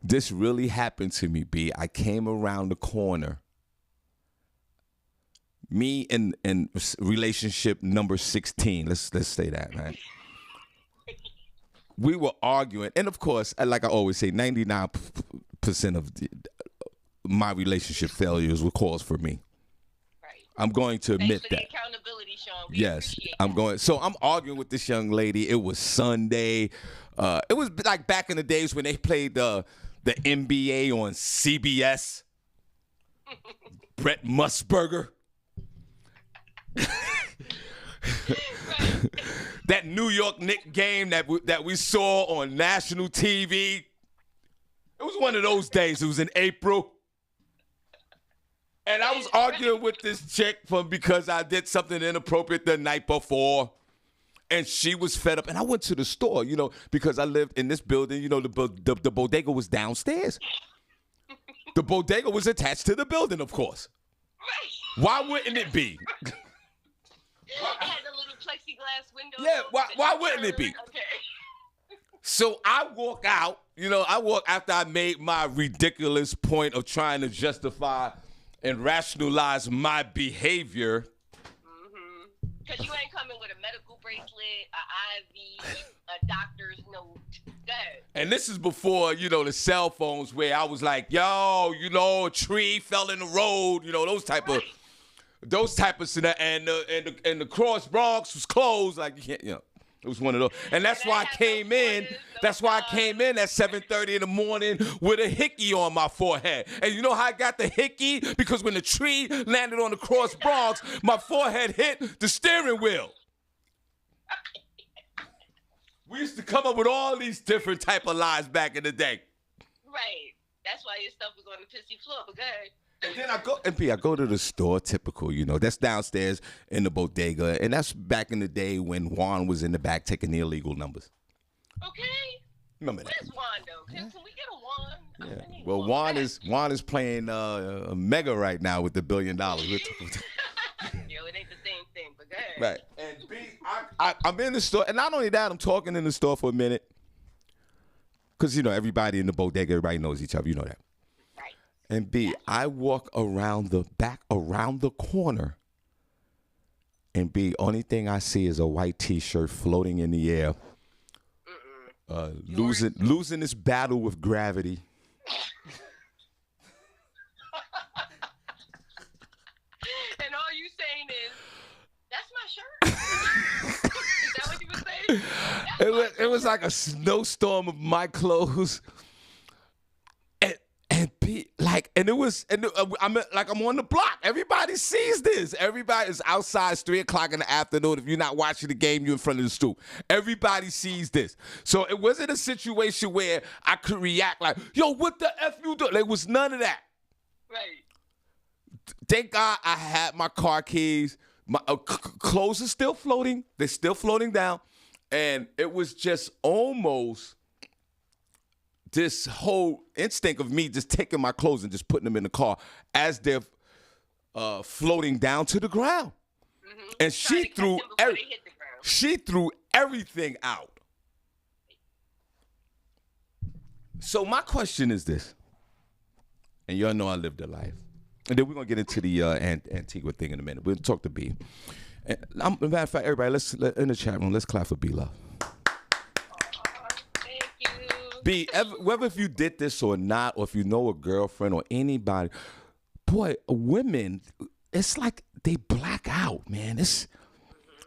S2: this really happened to me, B. I came around the corner. Me in relationship number 16. Let's say that, right? We were arguing, and of course, like I always say, 99% of my relationship failures were cause for me.
S3: Right.
S2: I'm going to admit that.
S3: Accountability, Shawn.
S2: Yes, I'm going. So I'm arguing with this young lady. It was Sunday. It was like back in the days when they played the NBA on CBS. Brett Musburger. That New York Knicks game that we saw on national TV. It was one of those days. It was in April. And I was arguing with this chick because I did something inappropriate the night before. And she was fed up. And I went to the store, because I lived in this building. The bodega was downstairs. The bodega was attached to the building, of course. Why wouldn't it be?
S3: It had a little plexiglass window.
S2: Yeah, why wouldn't it be?
S3: Okay.
S2: So I walk out, after I made my ridiculous point of trying to justify and rationalize my behavior.
S3: Because you ain't coming with a medical bracelet, an IV, a doctor's note. Go ahead.
S2: And this is before, the cell phones where I was like, yo, a tree fell in the road, those type of scenario. And the Cross Bronx was closed. Like, you can't, it was one of those. And that's why I came in. That's why I came in at 7:30 in the morning with a hickey on my forehead. And you know how I got the hickey? Because when the tree landed on the Cross Bronx, my forehead hit the steering wheel. We used to come up with all these different type of lies back in the day.
S3: Right. That's why your stuff was on the pissy floor. But go ahead.
S2: And then I go to the store, typical, that's downstairs in the bodega. And that's back in the day when Juan was in the back taking the illegal numbers.
S3: Okay.
S2: Remember that?
S3: Where's Juan, though? Can we get a Juan?
S2: Yeah. Well, Juan is playing Mega right now with the $1 billion.
S3: Yo, it ain't the same thing, but go ahead.
S2: Right. And B, I'm in the store. And not only that, I'm talking in the store for a minute. Because, everybody in the bodega, everybody knows each other. You know that. And B, I walk around the corner, and B, only thing I see is a white T-shirt floating in the air, losing this battle with gravity.
S3: And all you saying is, that's my shirt. Is that what you were saying?
S2: It was like a snowstorm of my clothes. I'm on the block. Everybody sees this. Everybody is outside. It's 3:00 in the afternoon. If you're not watching the game, you're in front of the stoop. Everybody sees this. So it wasn't a situation where I could react like, yo, what the F you do? There was none of that.
S3: Right.
S2: Thank God I had my car keys. My clothes are still floating. They're still floating down. And it was just almost this whole instinct of me just taking my clothes and just putting them in the car as they're floating down to the ground. Mm-hmm. And she threw everything out. So my question is this, and y'all know I lived a life. And then we're going to get into the Antigua thing in a minute. We'll talk to B. And matter of fact, everybody, in the chat room, let's clap for B Love. B, whether if you did this or not, or if you know a girlfriend or anybody, boy, women, it's like they black out, man.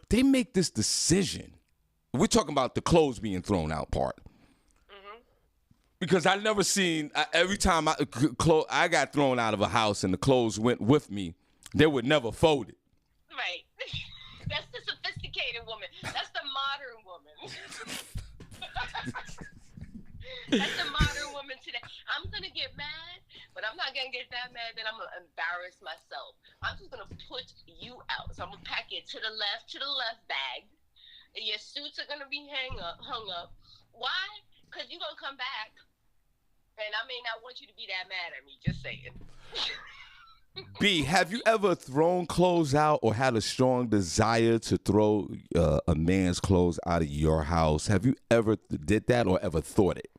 S2: They make this decision. We're talking about the clothes being thrown out part. Mm-hmm. Because I never seen, every time I got thrown out of a house and the clothes went with me, they would never fold it.
S3: Right. That's the sophisticated woman. That's the modern woman. That's the modern woman today. I'm going to get mad, but I'm not going to get that mad that I'm going to embarrass myself. I'm just going to put you out. So I'm going to pack it to the left bag. And your suits are going to be hung up. Why? Because you're going to come back And I may not want you to be that mad at me. Just saying.
S2: B, have you ever thrown clothes out or had a strong desire to throw a man's clothes out of your house? Have you ever did that or ever thought it?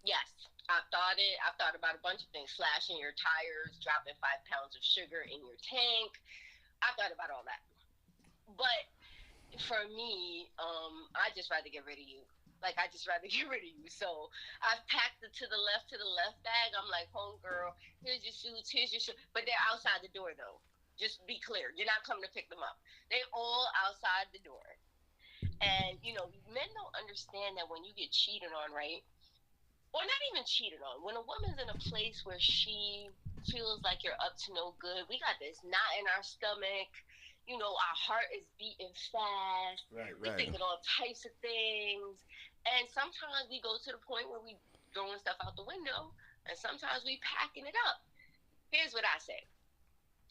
S3: Yes, I've thought it. I've thought about a bunch of things: slashing your tires, dropping 5 pounds of sugar in your tank. I've thought about all that. But for me, I just rather get rid of you. Like, I just rather get rid of you. So I've packed it to the left bag. I'm like, home girl, here's your shoes, here's your shoes. But they're outside the door, though. Just be clear. You're not coming to pick them up. They all outside the door. And, men don't understand that when you get cheated on, right? Or not even cheated on. When a woman's in a place where she feels like you're up to no good, we got this knot in our stomach. Our heart is beating fast.
S2: Right.
S3: We're thinking all types of things. And sometimes we go to the point where we throwing stuff out the window, and sometimes we packing it up. Here's what I say.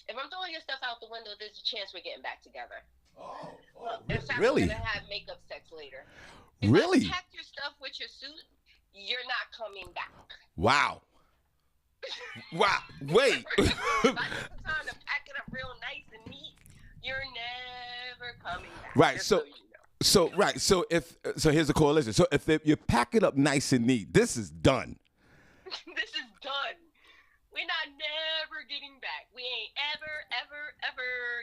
S3: If I'm throwing your stuff out the window, there's a chance we're getting back together. In fact,
S2: really?
S3: We're going to have makeup sex later.
S2: Really?
S3: If I packed your stuff with your suit, you're not coming back.
S2: Wow. Wow. Wait.
S3: If I took the time to pack it up real nice and neat, you're never coming back.
S2: Right.
S3: Just
S2: So
S3: you know.
S2: So here's the correlation. So if you pack it up nice and neat, this is done.
S3: This is done. We're not never getting back. We ain't ever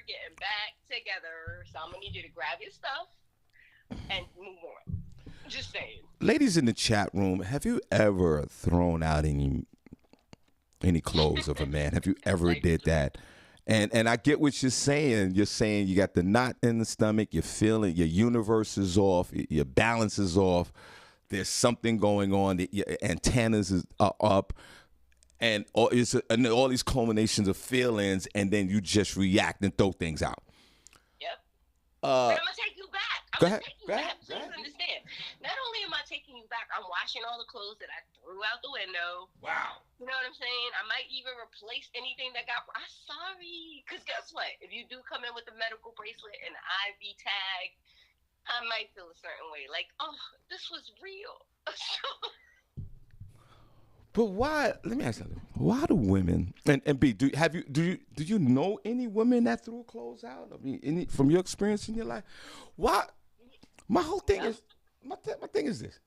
S3: getting back together. So I'm gonna need you to grab your stuff and move on. Just saying.
S2: Ladies in the chat room, have you ever thrown out any clothes of a man? Have you ever did that? And I get what you're saying. You're saying you got the knot in the stomach. You're feeling your universe is off. Your balance is off. There's something going on. Your antennas are up. And all these culminations of feelings. And then you just react and throw things out.
S3: Yep. But I'm going to take you back.
S2: Go ahead.
S3: Please understand. Not only am I taking you back, I'm washing all the clothes that I threw out the window.
S2: Wow.
S3: You know what I'm saying? I might even replace anything that got. I'm sorry. Because guess what? If you do come in with a medical bracelet and an IV tag, I might feel a certain way. Like, oh, this was real.
S2: But why? Let me ask you something. Why do women and B do you know any women that threw clothes out? I mean, from your experience in your life, why? My whole thing is my thing is this.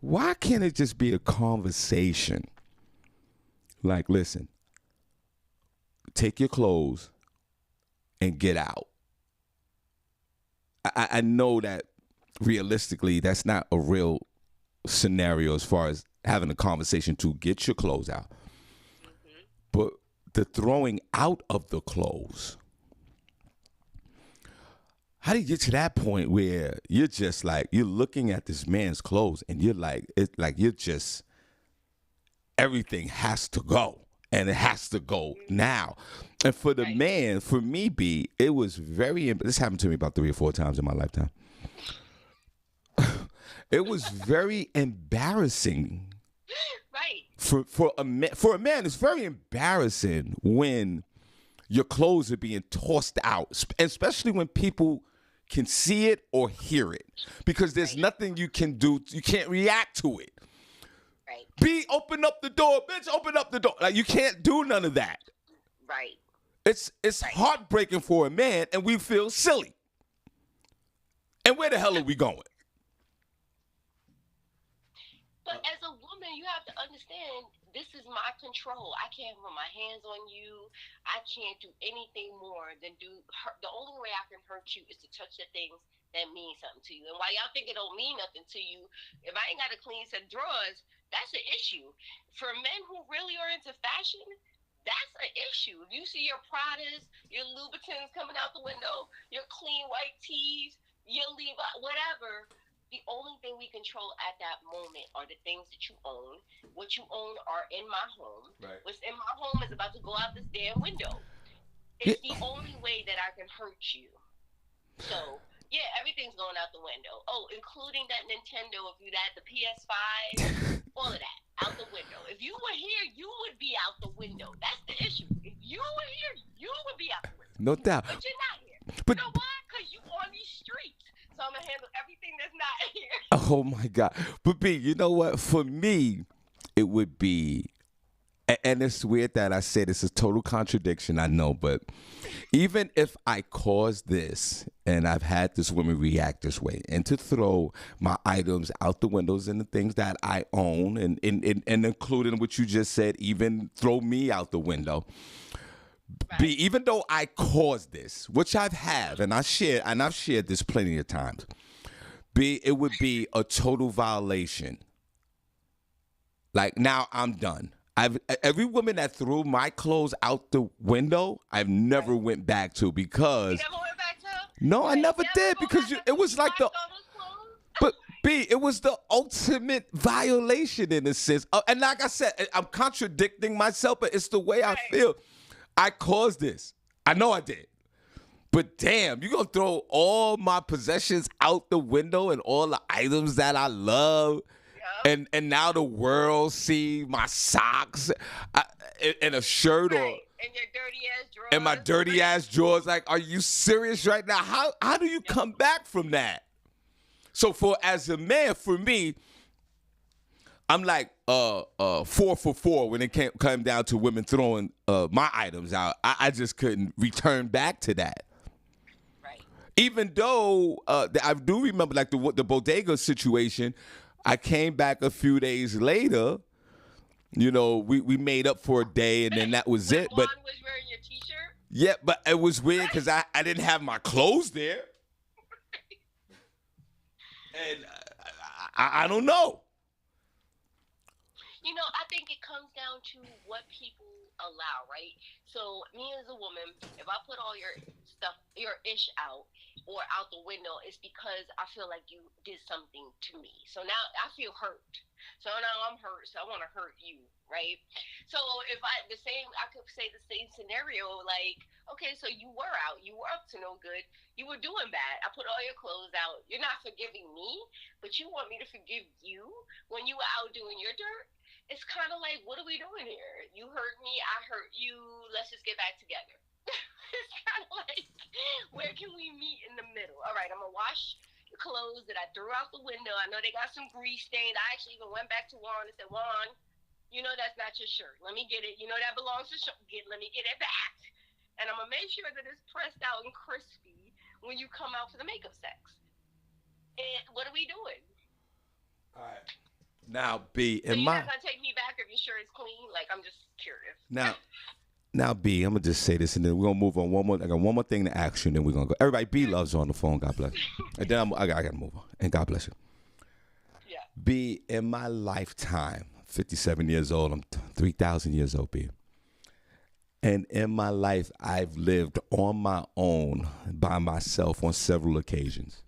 S2: Why can't it just be a conversation? Like, listen, take your clothes and get out. I know that realistically, that's not a real scenario as far as having a conversation to get your clothes out. Mm-hmm. But the throwing out of the clothes, how do you get to that point where you're just like, you're looking at this man's clothes and you're like, it's like you're just, everything has to go and it has to go now. And for the man, for me, B, it was this happened to me about 3 or 4 times in my lifetime. It was very embarrassing.
S3: Right.
S2: For a man, it's very embarrassing when your clothes are being tossed out, especially when people can see it or hear it, because there's nothing you can do. You can't react to it.
S3: Right.
S2: B, open up the door, bitch. Open up the door. Like, you can't do none of that.
S3: Right.
S2: It's heartbreaking for a man, and we feel silly. And where the hell are we going?
S3: But as a woman, you have to understand, this is my control. I can't put my hands on you. I can't do anything more than the only way I can hurt you is to touch the things that mean something to you. And while y'all think it don't mean nothing to you, if I ain't got a clean set of drawers, that's an issue. For men who really are into fashion, that's an issue. If you see your Pradas, your Louboutins coming out the window, your clean white tees, your Levi, whatever, the only thing we control at that moment are the things that you own. What you own are in my home. Right. What's in my home is about to go out this damn window. It's the only way that I can hurt you. So, yeah, everything's going out the window. Oh, including that Nintendo, if you had the PS5, all of that, out the window. If you were here, you would be out the window. That's the issue. If you were here, you would be out the window.
S2: No doubt.
S3: But you're not here.
S2: But,
S3: you know why? Because you on these streets. So so I'm gonna handle everything that's not here.
S2: Oh my God. But B, you know what? For me, it would be, and it's weird that I say this is total contradiction, I know, but even if I cause this and I've had this woman react this way and to throw my items out the windows and the things that I own and including what you just said, even throw me out the window.
S3: Right.
S2: B, even though I caused this, which I've I've shared this plenty of times. B, it would be a total violation. Like, now I'm done. Every woman that threw my clothes out the window, I've never went back to because.
S3: You never went back to?
S2: No, I never did because it was like the. But B, it was the ultimate violation in a sense. And like I said, I'm contradicting myself, but it's the way I feel. I caused this. I know I did. But damn, you gonna throw all my possessions out the window and all the items that I love, and now the world see my socks and a shirt or
S3: and your dirty ass drawers
S2: and my dirty ass drawers. Like, are you serious right now? How do you come back from that? So as a man, for me, I'm like 4 for 4 when it came down to women throwing my items out. I just couldn't return back to that. Even though I do remember, like the bodega situation, I came back a few days later. You know, we made up for a day, and then that was it. But
S3: Juan was wearing your T-shirt.
S2: Yeah, but it was weird because I didn't have my clothes there, and I don't know.
S3: You know, I think it comes down to what people allow, right? So, me as a woman, if I put all your stuff, your ish out or out the window, it's because I feel like you did something to me. So now I feel hurt. So now I'm hurt. So I want to hurt you, right? So if I could say the same scenario, like, okay, so you were out, you were up to no good, you were doing bad. I put all your clothes out. You're not forgiving me, but you want me to forgive you when you were out doing your dirt. It's kind of like, what are we doing here? You hurt me, I hurt you. Let's just get back together. It's kind of like, where can we meet in the middle? All right, I'm going to wash the clothes that I threw out the window. I know they got some grease stains. I actually even went back to Juan and said, Juan, you know that's not your shirt. Let me get it. You know that belongs to let me get it back. And I'm going to make sure that it's pressed out and crispy when you come out for the makeup sex. And what are we doing?
S2: All right. Now, B,
S3: so you're not gonna take me back if your shirt is clean? Like, I'm just curious.
S2: Now, B, I'm gonna just say this, and then we're gonna move on. I got one more thing to ask you, and then we're gonna go. Everybody, B loves on the phone. God bless. And then I gotta move on, and God bless you.
S3: Yeah.
S2: B, in my lifetime, 57 years old. I'm 3,000 years old, B. And in my life, I've lived on my own by myself on several occasions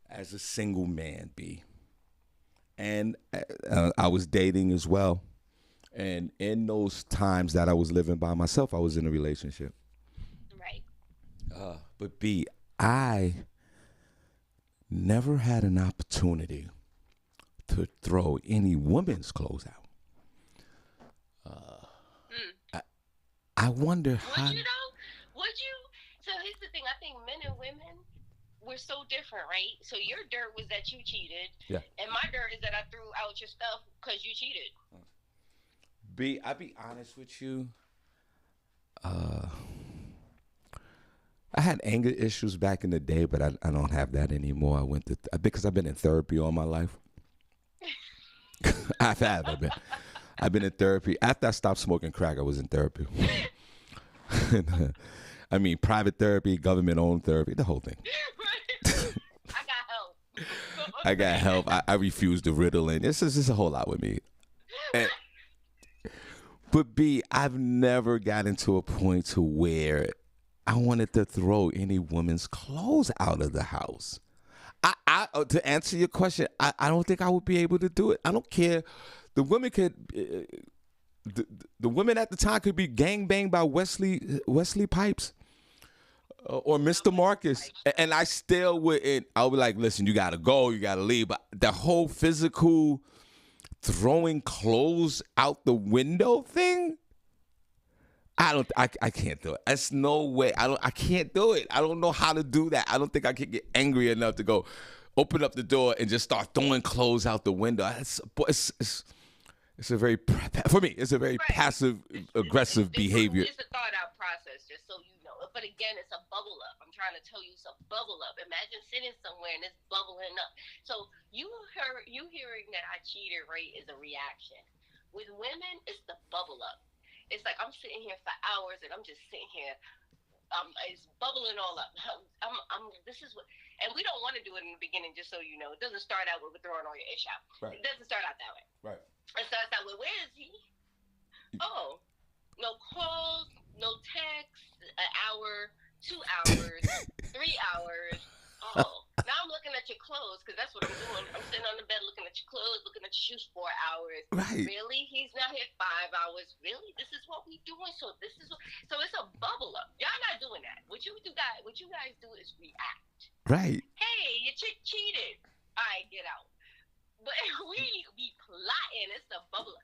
S2: as a single man, B. And I was dating as well. And in those times that I was living by myself, I was in a relationship.
S3: Right.
S2: But B, I never had an opportunity to throw any woman's clothes out. I wonder how.
S3: Would you though? Would you? So here's the thing. I think men and women, we're so different, right? So your dirt was that you cheated.
S2: Yeah. And
S3: my dirt is that I threw out your stuff because you cheated.
S2: B, I'll be honest with you. I had anger issues back in the day, but I don't have that anymore. Because I've been in therapy all my life. I've been in therapy. After I stopped smoking crack, I was in therapy. I mean, private therapy, government-owned therapy, the whole thing. I got help. I refuse the Ritalin. It's just a whole lot with me. But B, I've never gotten to a point to where I wanted to throw any woman's clothes out of the house. To answer your question, I don't think I would be able to do it. I don't care. The women could, the women at the time could be gangbanged by Wesley Pipes or Mr. Marcus, and I still wouldn't. I would be like, listen, you gotta go, you gotta leave. But the whole physical throwing clothes out the window thing, I can't do it. That's no way. I can't do it. I don't know how to do that. I don't think I can get angry enough to go open up the door and just start throwing clothes out the window. It's a very, for me, it's a very passive aggressive behavior.
S3: It's a thought out process, just so you know. But again, it's a bubble up. I'm trying to tell you, it's a bubble up. Imagine sitting somewhere and it's bubbling up. So you hearing that I cheated, right, is a reaction. With women, it's the bubble up. It's like I'm sitting here for hours and I'm just sitting here. It's bubbling all up. This is what, and we don't want to do it in the beginning, just so you know. It doesn't start out with throwing all your ish out. Right. It doesn't start out that way.
S2: Right.
S3: It starts out with, where is he? Oh, no calls, no texts, an hour, 2 hours, 3 hours. Oh, now I'm looking at your clothes, because that's what I'm doing. I'm sitting on the bed looking at your clothes, looking at your shoes 4 hours.
S2: Right.
S3: Really? He's not here 5 hours. Really? This is what we doing? So it's a bubble up. Y'all not doing that. What you guys do is react.
S2: Right.
S3: Hey, your chick cheated. All right, get out. But we be plotting. It's a bubble.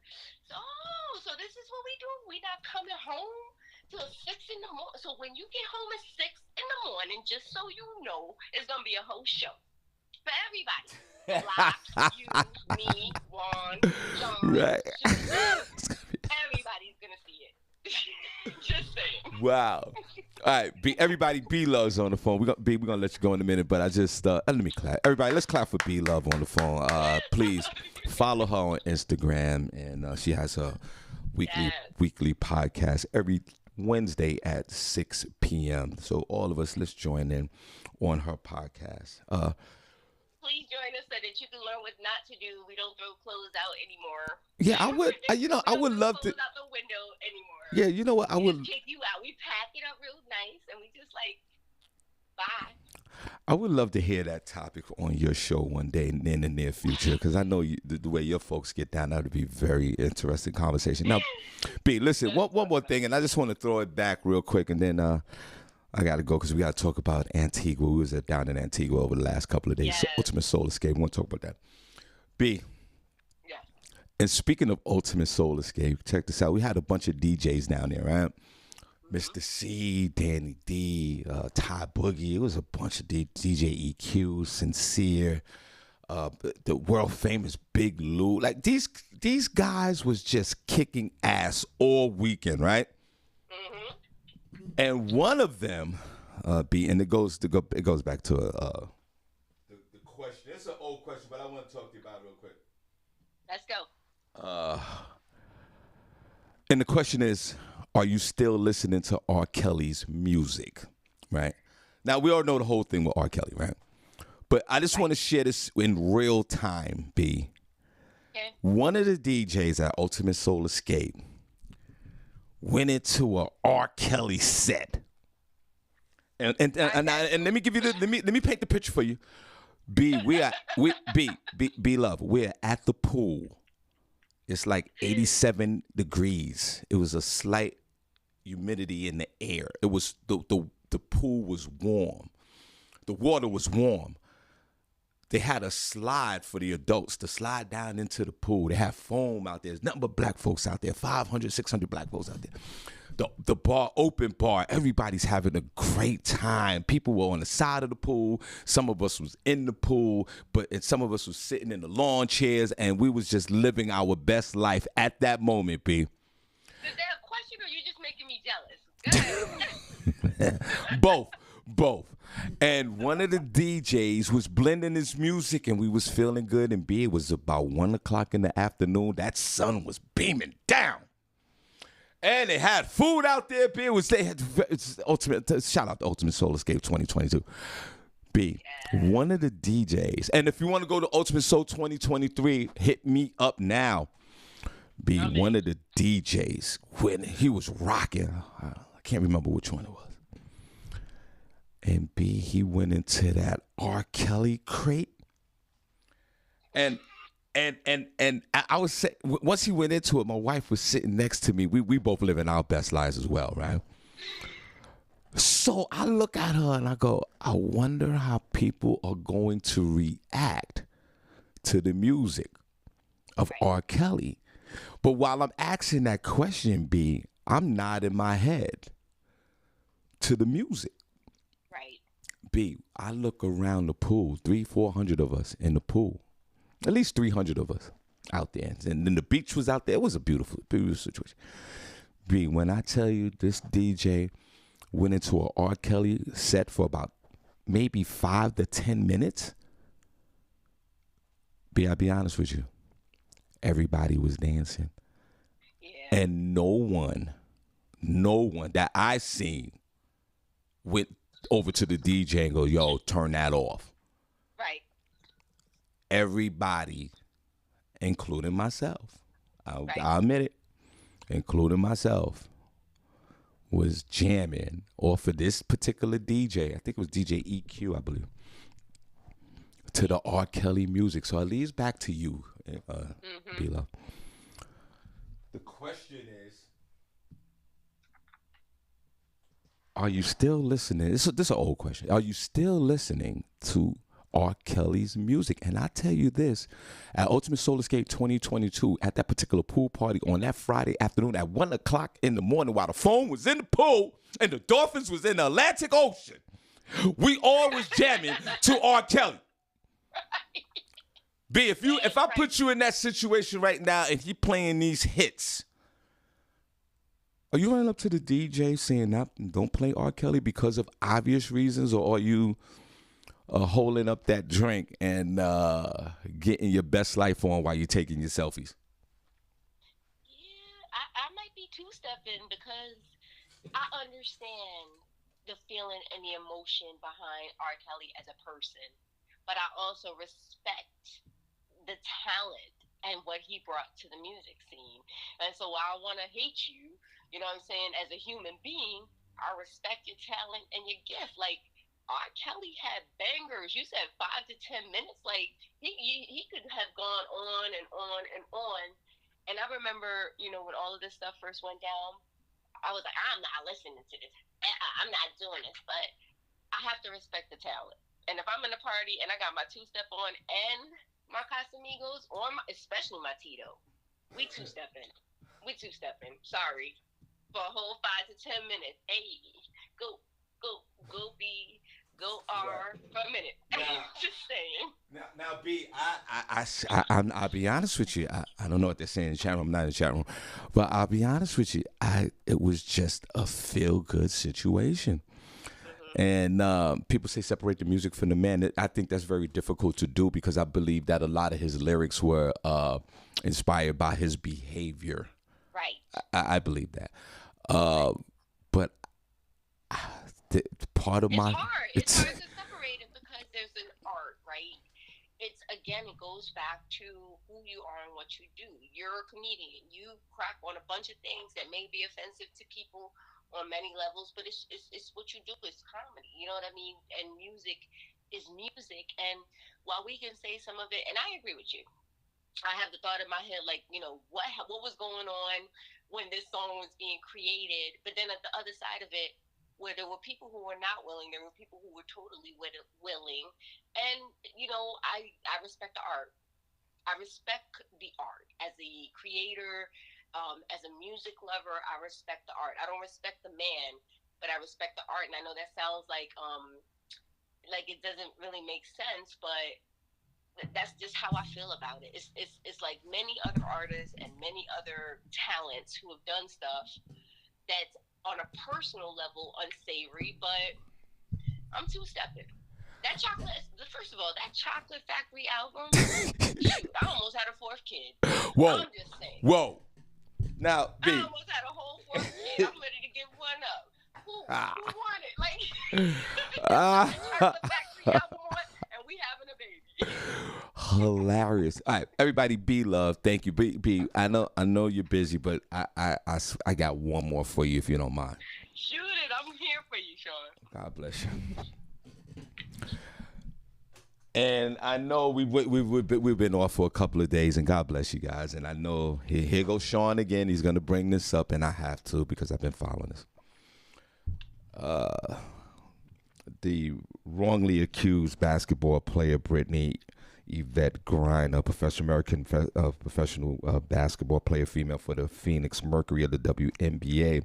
S3: So this is what we do. We not coming home till 6 in the morning. So when you get home at 6 in the morning, just so you know, it's gonna be a whole show for everybody. Block, you, me, Juan, John,
S2: Right.
S3: everybody's gonna see it. Just saying.
S2: Wow. All right, everybody, B Love's on the phone. We're gonna let you go in a minute, but I just let me clap. Everybody, let's clap for B Love on the phone. Please follow her on Instagram, and she has a weekly podcast every Wednesday at 6 p.m. So all of us, let's join in on her podcast.
S3: Please join us so that you can learn what not to do. We don't throw clothes out anymore.
S2: Yeah, I would. I would love to.
S3: Out the window anymore.
S2: Yeah, you know what? I would
S3: kick you out. We pack it up real nice, and we just like, bye.
S2: I would love to hear that topic on your show one day in the near future, because I know the way your folks get down, that would be very interesting conversation. Now, B, listen, one more thing, and I just want to throw it back real quick, and then I got to go because we got to talk about Antigua. We was down in Antigua over the last couple of days.
S3: Yes.
S2: Ultimate Soul Escape. We want to talk about that. B.
S3: Yeah.
S2: And speaking of Ultimate Soul Escape, check this out. We had a bunch of DJs down there, right? Mr. C, Danny D, Ty Boogie. It was a bunch of DJ EQ, Sincere, the world famous Big Lou. Like these guys was just kicking ass all weekend, right?
S3: Mm-hmm.
S2: And one of them, B, and it goes back to the question. It's an old question, but I want to talk to you about it real quick.
S3: Let's go.
S2: And the question is, are you still listening to R. Kelly's music? Right? Now, we all know the whole thing with R. Kelly, right? But I just want to share this in real time, B.
S3: Okay.
S2: One of the DJs at Ultimate Soul Escape went into a R. Kelly set. And let me give you let me paint the picture for you. B, B Love, we're at the pool. It's like 87 degrees. It was a slight humidity in the air. It was the pool was warm. The water was warm. They had a slide for the adults to slide down into the pool. They have foam out there. There's nothing but black folks out there. 500, 600 black folks out there. The bar, open bar, everybody's having a great time. People were on the side of the pool. Some of us was in the pool, and some of us was sitting in the lawn chairs, and we was just living our best life at that moment, B.
S3: Is that a question, or you just making me jealous?
S2: Both. And one of the DJs was blending his music, and we was feeling good. And B, it was about 1 o'clock in the afternoon. That sun was beaming down. And they had food out there, B. It's ultimate. Shout out to Ultimate Soul Escape 2022. B, one of the DJs. And if you want to go to Ultimate Soul 2023, hit me up now. B, one of the DJs, when he was rocking, I can't remember which one it was. And B, he went into that R. Kelly crate. And I was saying, once he went into it, my wife was sitting next to me. We both living our best lives as well, right? So I look at her and I go, I wonder how people are going to react to the music of R. Kelly. But while I'm asking that question, B, I'm nodding my head to the music.
S3: Right.
S2: B, I look around the pool, 400 of us in the pool. At least 300 of us out there. And then the beach was out there. It was a beautiful, beautiful situation. B, when I tell you this DJ went into an R. Kelly set for about maybe 5 to 10 minutes, B, I'll be honest with you. Everybody was dancing.
S3: Yeah.
S2: And no one that I seen went over to the DJ and go, yo, turn that off.
S3: Right.
S2: Everybody, including myself, I'll admit it, including myself, was jamming off of this particular DJ. I think it was DJ EQ, I believe, to the R. Kelly music. So it leads back to you, B-Love. The question is, are you still listening? This is an old question. Are you still listening to R. Kelly's music? And I tell you this, at Ultimate Soul Escape 2022, at that particular pool party on that Friday afternoon at 1 o'clock in the morning while the phone was in the pool and the dolphins was in the Atlantic Ocean, we all was jamming to R. Kelly. B, if I put you in that situation right now and he playing these hits, are you running up to the DJ saying, don't play R. Kelly because of obvious reasons, or are you holding up that drink and getting your best life on while you're taking your selfies?
S3: Yeah, I might be two-stepping because I understand the feeling and the emotion behind R. Kelly as a person, but I also respect the talent and what he brought to the music scene. And so while I want to hate you, you know what I'm saying, as a human being, I respect your talent and your gift. Like, R. Kelly had bangers. You said 5 to 10 minutes. Like, he could have gone on and on and on. And I remember, you know, when all of this stuff first went down, I was like, I'm not listening to this. I'm not doing this. But I have to respect the talent. And if I'm in a party and I got my two-step on and my Casamigos, or especially my Tito, we two-stepping. Sorry. For a whole 5 to 10 minutes. Hey, go B, go R for a minute. Just saying.
S2: Now B, I'll be honest with you. I don't know what they're saying in the chat room. I'm not in the chat room, but I'll be honest with you. It was just a feel-good situation. And people say separate the music from the man. I think that's very difficult to do because I believe that a lot of his lyrics were inspired by his behavior.
S3: Right.
S2: I believe that. But part of
S3: it's hard. It's hard to separate it because there's an art, right? It goes back to who you are and what you do. You're a comedian. You crack on a bunch of things that may be offensive to people on many levels, but it's what you do. It's comedy, you know what I mean? And music is music. And while we can say some of it, and I agree with you, I have the thought in my head, like, you know, what was going on when this song was being created? But then at the other side of it, where there were people who were not willing, there were people who were totally willing. And, you know, I respect the art. I respect the art as a creator. As a music lover, I respect the art. I don't respect the man, but I respect the art. And I know that sounds like it doesn't really make sense, but that's just how I feel about it. It's like many other artists and many other talents who have done stuff that's on a personal level unsavory, but I'm two-stepping. That first of all, that Chocolate Factory album, shoot, I almost had a fourth kid.
S2: Whoa.
S3: I'm just saying.
S2: Whoa. Now, B.
S3: I almost had a whole fourth kid. I'm ready to give one up. Who won it? Like, Chocolate Factory album on, and we having a baby.
S2: Hilarious. All right, everybody, B-Love. Thank you, B. I know you're busy, but I got one more for you if you don't mind.
S3: Shoot it. I'm here for you, Shawn.
S2: God bless you. And I know we've been off for a couple of days, and God bless you guys. And I know here goes Shawn again. He's gonna bring this up, and I have to because I've been following this. The wrongly accused basketball player Brittany Yvette Griner, professional basketball player, female for the Phoenix Mercury of the WNBA.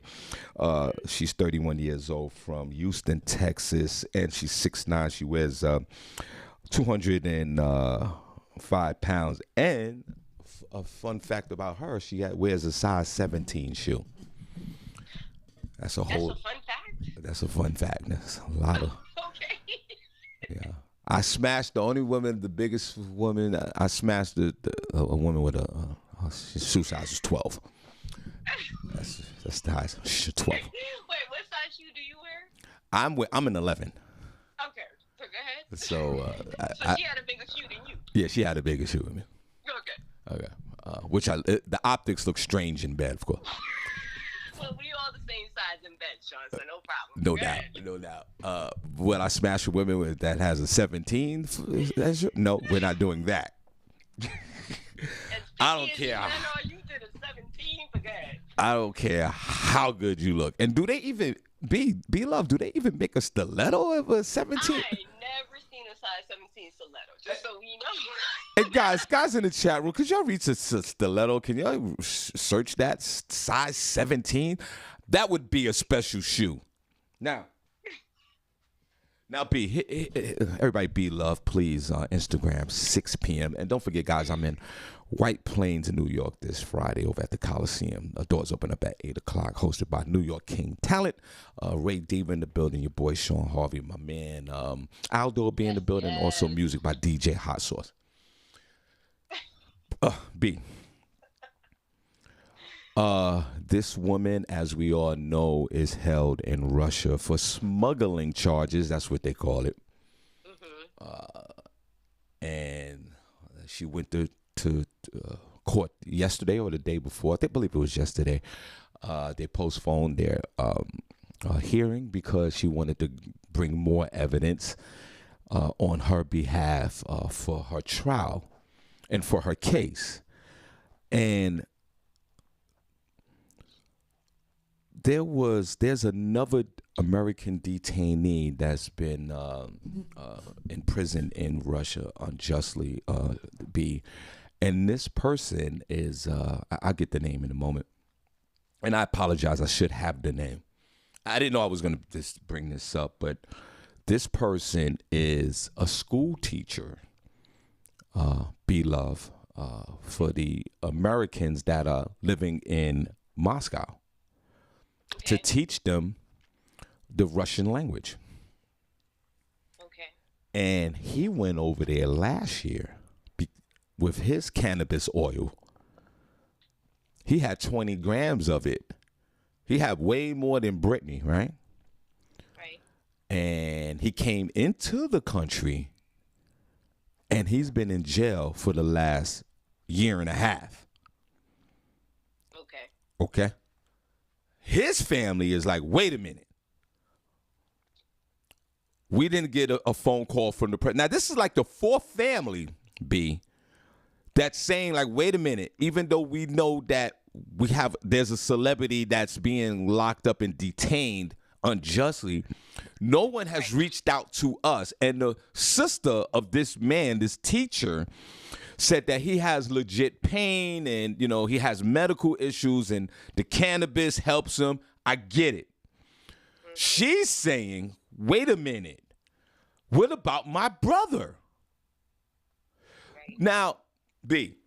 S2: She's 31 years old, from Houston, Texas, and she's 6'9". She weighs 205 pounds. And a fun fact about her, she wears a size 17 shoe. That's a fun fact? That's a fun fact. That's a lot of...
S3: Okay.
S2: Yeah. I smashed the biggest woman. I smashed a woman with a shoe size was 12. That's the highest. 12.
S3: Wait, what size shoe do you wear?
S2: I'm an 11.
S3: Okay, so go ahead.
S2: So
S3: she had a bigger shoe than you.
S2: Yeah, she had a bigger shoe than me. Okay. The optics look strange in bed, of course.
S3: Well, we all the same size in bed, Sean, so no problem.
S2: No doubt. Will I smash a woman with that has a 17? No, we're not doing that. I don't care.
S3: I know you did a 17 for good.
S2: I don't care how good you look. And do they even B-Love? Do they even make a stiletto of a 17?
S3: I ain't never seen a size 17 stiletto. Just so we know.
S2: Hey guys in the chat room, could y'all reach a stiletto? Can y'all search that size 17? That would be a special shoe. Now everybody B-Love, please, Instagram, 6 p.m. And don't forget, guys, I'm in White Plains, New York this Friday over at the Coliseum. Doors open up at 8 o'clock, hosted by New York King Talent. Ray Diva in the building, your boy Shawn Harvey, my man. Aldo will be in the building. Yes. Also music by DJ Hot Sauce. B. This woman, as we all know, is held in Russia for smuggling charges. That's what they call it. Mm-hmm. And she went to court yesterday or the day before. I believe it was yesterday. They postponed their hearing because she wanted to bring more evidence on her behalf for her trial and for her case. And there's another American detainee that's been imprisoned in Russia unjustly, and this person is, I'll get the name in a moment. And I apologize, I should have the name. I didn't know I was going to just bring this up, but this person is a school teacher, B-Love, for the Americans that are living in Moscow. Okay. To teach them the Russian language. Okay. And he went over there last year with his cannabis oil. He had 20 grams of it. He had way more than Brittany, right? Right. And he came into the country, and he's been in jail for the last year and a half. Okay. His family is like, wait a minute. We didn't get a phone call from the president. Now, this is like the fourth family, B, that's saying like, wait a minute. Even though we know that there's a celebrity that's being locked up and detained unjustly, no one has reached out to us. And the sister of this man, this teacher, said that he has legit pain and, he has medical issues and the cannabis helps him. I get it. She's saying, wait a minute. What about my brother? Right. Now, B,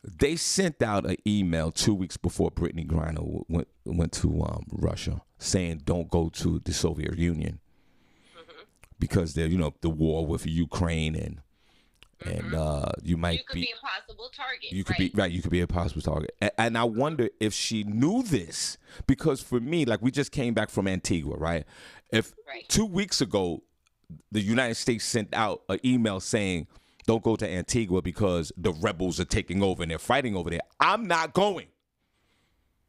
S2: they sent out an email 2 weeks before Brittany Griner went to Russia saying don't go to the Soviet Union because they're, the war with Ukraine and you could be a possible target. You could be a possible target. And I wonder if she knew this, because for me, like, we just came back from Antigua, right? 2 weeks ago, the United States sent out an email saying, don't go to Antigua because the rebels are taking over and they're fighting over there. I'm not going.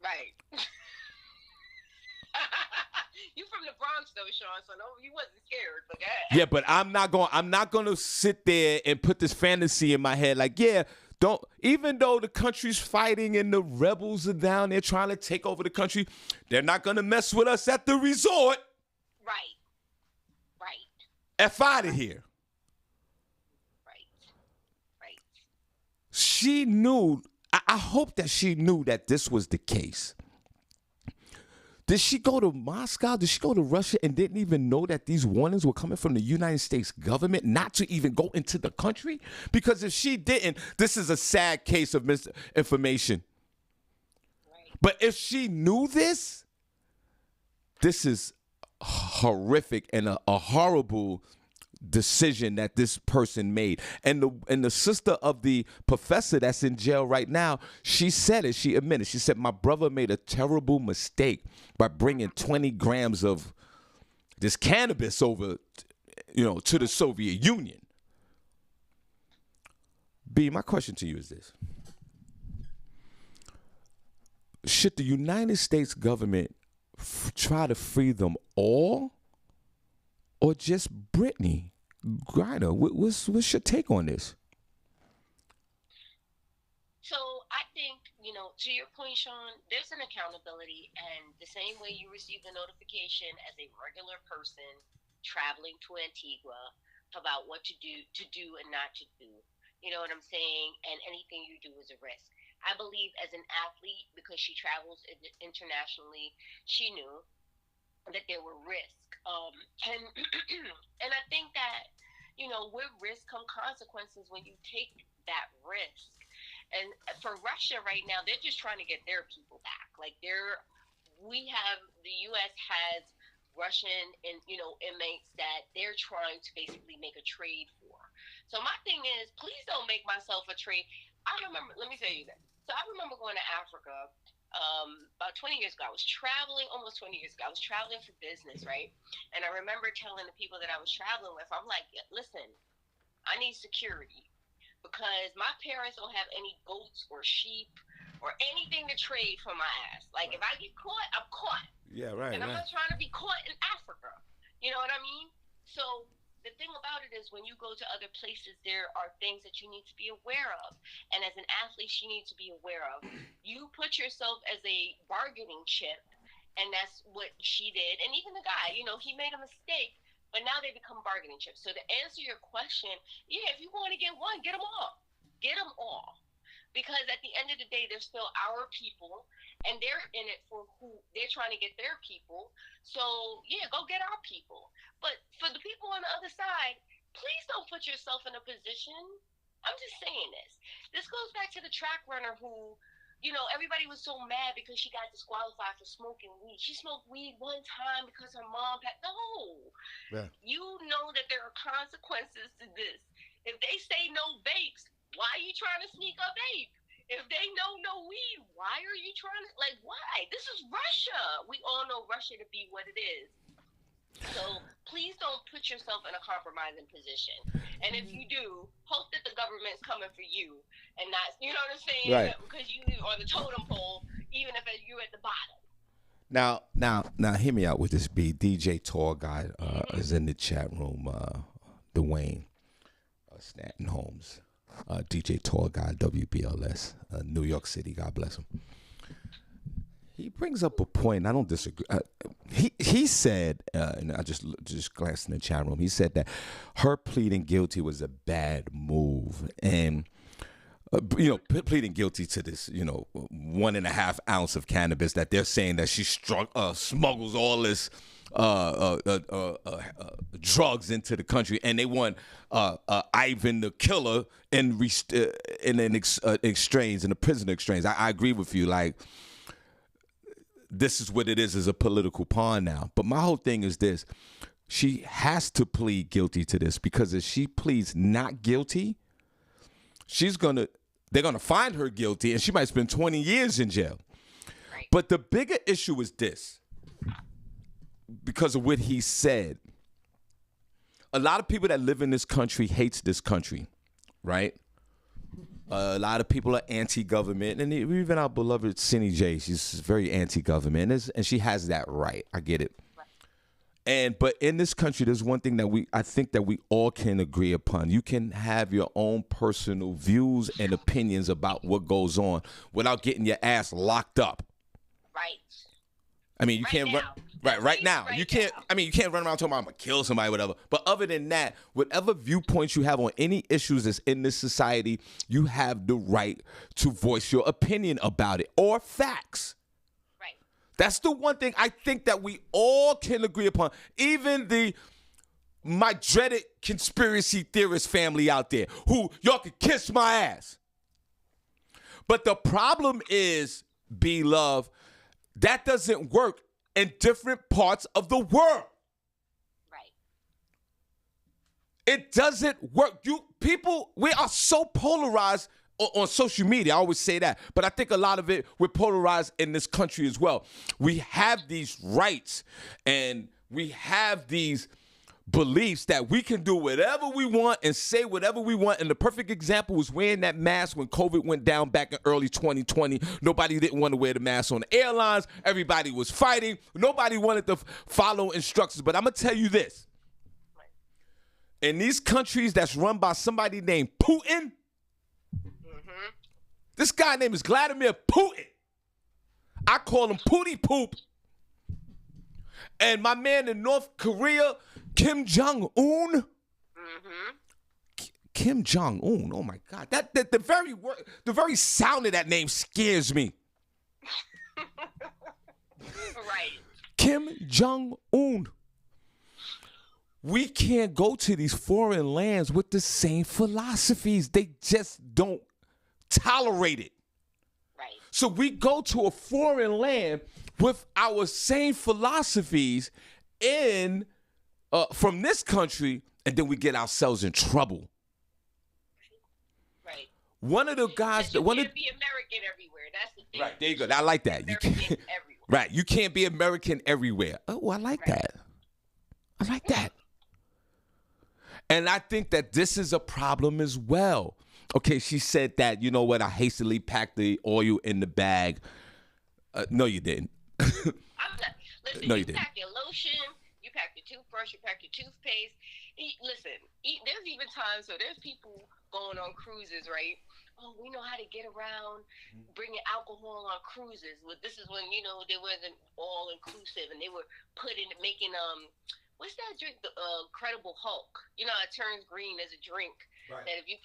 S2: Right. You from the Bronx though, Sean, so no, you wasn't scared, but go ahead. Yeah, but I'm not going to sit there and put this fantasy in my head like, even though the country's fighting and the rebels are down there trying to take over the country, they're not going to mess with us at the resort. Right. F out of here. Right. she knew, I hope that she knew that this was the case. Did she go to Moscow? Did she go to Russia and didn't even know that these warnings were coming from the United States government not to even go into the country? Because if she didn't, this is a sad case of misinformation.
S3: Right.
S2: But if she knew this is horrific and a horrible decision that this person made. And the sister of the professor that's in jail right now, she said it. She admitted. She said, my brother made a terrible mistake by bringing 20 grams of this cannabis over, to the Soviet Union. B, my question to you is this. Should the United States government try to free them all, or just Brittany Griner? What's your take on this?
S3: So I think, to your point, Shawn, there's an accountability, and the same way you receive the notification as a regular person traveling to Antigua about what to do and not to do. You know what I'm saying? And anything you do is a risk. I believe as an athlete, because she travels internationally, she knew that there were risks. And I think that, with risk come consequences when you take that risk. And for Russia right now, they're just trying to get their people back. Like the U.S. has Russian inmates that they're trying to basically make a trade for. So my thing is, please don't make myself a trade. Let me tell you that. So I remember going to Africa about 20 years ago. I was traveling, almost 20 years ago. I was traveling for business, right? And I remember telling the people that I was traveling with, I'm like, listen, I need security because my parents don't have any goats or sheep or anything to trade for my ass. Like, if I get caught, I'm caught.
S2: Yeah, right.
S3: And I'm not trying to be caught in Africa. You know what I mean? So the thing about it is when you go to other places, there are things that you need to be aware of. And as an athlete, she needs to be aware of. You put yourself as a bargaining chip, and that's what she did. And even the guy, he made a mistake, but now they become bargaining chips. So to answer your question, yeah, if you want to get one, get them all. Get them all. Because at the end of the day, they're still our people, and they're in it for who they're trying to get their people. So, yeah, go get our people. But for the people on the other side, please don't put yourself in a position. I'm just saying this. This goes back to the track runner who, everybody was so mad because she got disqualified for smoking weed. She smoked weed one time because her mom had, no. Yeah. You know that there are consequences to this. If they say no vapes, why are you trying to sneak a vape? If they know no weed, why are you trying to, why? This is Russia. We all know Russia to be what it is. So please don't put yourself in a compromising position. And if you do, hope that the government's coming for you and not, you know what I'm saying? Right. Because you are the totem pole, even if you're at the bottom.
S2: Now, hear me out with this B. DJ Tall Guy is in the chat room. Dwayne Stanton Holmes. DJ Tall Guy, WBLS, New York City. God bless him. He brings up a point. I don't disagree. He said, and I just glanced in the chat room. He said that her pleading guilty was a bad move, and pleading guilty to this, 1.5 ounce of cannabis that they're saying that she smuggles all this drugs into the country, and they want Ivan the killer in an exchange, in a prisoner exchange. I agree with you. Like, this is what it is a political pawn now. But my whole thing is this: she has to plead guilty to this, because if she pleads not guilty, they're gonna find her guilty, and she might spend 20 years in jail. Right. But the bigger issue is this. Because of what he said, a lot of people that live in this country hates this country, right? A lot of people are anti-government, and even our beloved Senny J, she's very anti-government, and she has that right. I get it. But in this country, there's one thing that I think that we all can agree upon. You can have your own personal views and opinions about what goes on without getting your ass locked up.
S3: Right.
S2: I mean, you
S3: Right
S2: can't run.
S3: now.
S2: Right now.
S3: Right
S2: You can't,
S3: now.
S2: I mean, you can't run around talking about I'm going to kill somebody, whatever. But other than that, whatever viewpoints you have on any issues that's in this society, you have the right to voice your opinion about it or facts.
S3: Right.
S2: That's the one thing I think that we all can agree upon. Even my dreaded conspiracy theorist family out there who y'all can kiss my ass. But the problem is, B-Love, that doesn't work in different parts of the world.
S3: Right.
S2: It doesn't work. We are so polarized on social media. I always say that. But I think a lot of it, we're polarized in this country as well. We have these rights and we have these beliefs that we can do whatever we want and say whatever we want. And the perfect example was wearing that mask when COVID went down back in early 2020. Nobody didn't want to wear the mask on the airlines. Everybody was fighting. Nobody wanted to follow instructions. But I'm going to tell you this. In these countries that's run by somebody named Putin, this guy name is Vladimir Putin. I call him Pootie Poop. And my man in North Korea, Kim Jong-un. Kim Jong-un. Oh my God. That the very sound of that name scares me.
S3: Right.
S2: Kim Jong-un. We can't go to these foreign lands with the same philosophies. They just don't tolerate it.
S3: Right.
S2: So we go to a foreign land with our same philosophies from this country, and then we get ourselves in trouble.
S3: Right.
S2: One of the guys
S3: You can't be American everywhere. That's the thing.
S2: Right, there you go. I like that. You can't,
S3: everywhere.
S2: right, you can't be American everywhere. Oh, I like that. I like that. And I think that this is a problem as well. Okay, she said that, you know what, I hastily packed the oil in the bag. No, you didn't.
S3: I'm not. Listen,
S2: No,
S3: you
S2: you didn't.
S3: pack your lotion, you pack your toothbrush, you pack your toothpaste. There's even times, so there's people going on cruises, right? Oh, we know how to get around bringing alcohol on cruises. Well, this is when, they wasn't all inclusive and they were making what's that drink? The Incredible Hulk. You know, it turns green as a drink.
S2: Right.
S3: That if you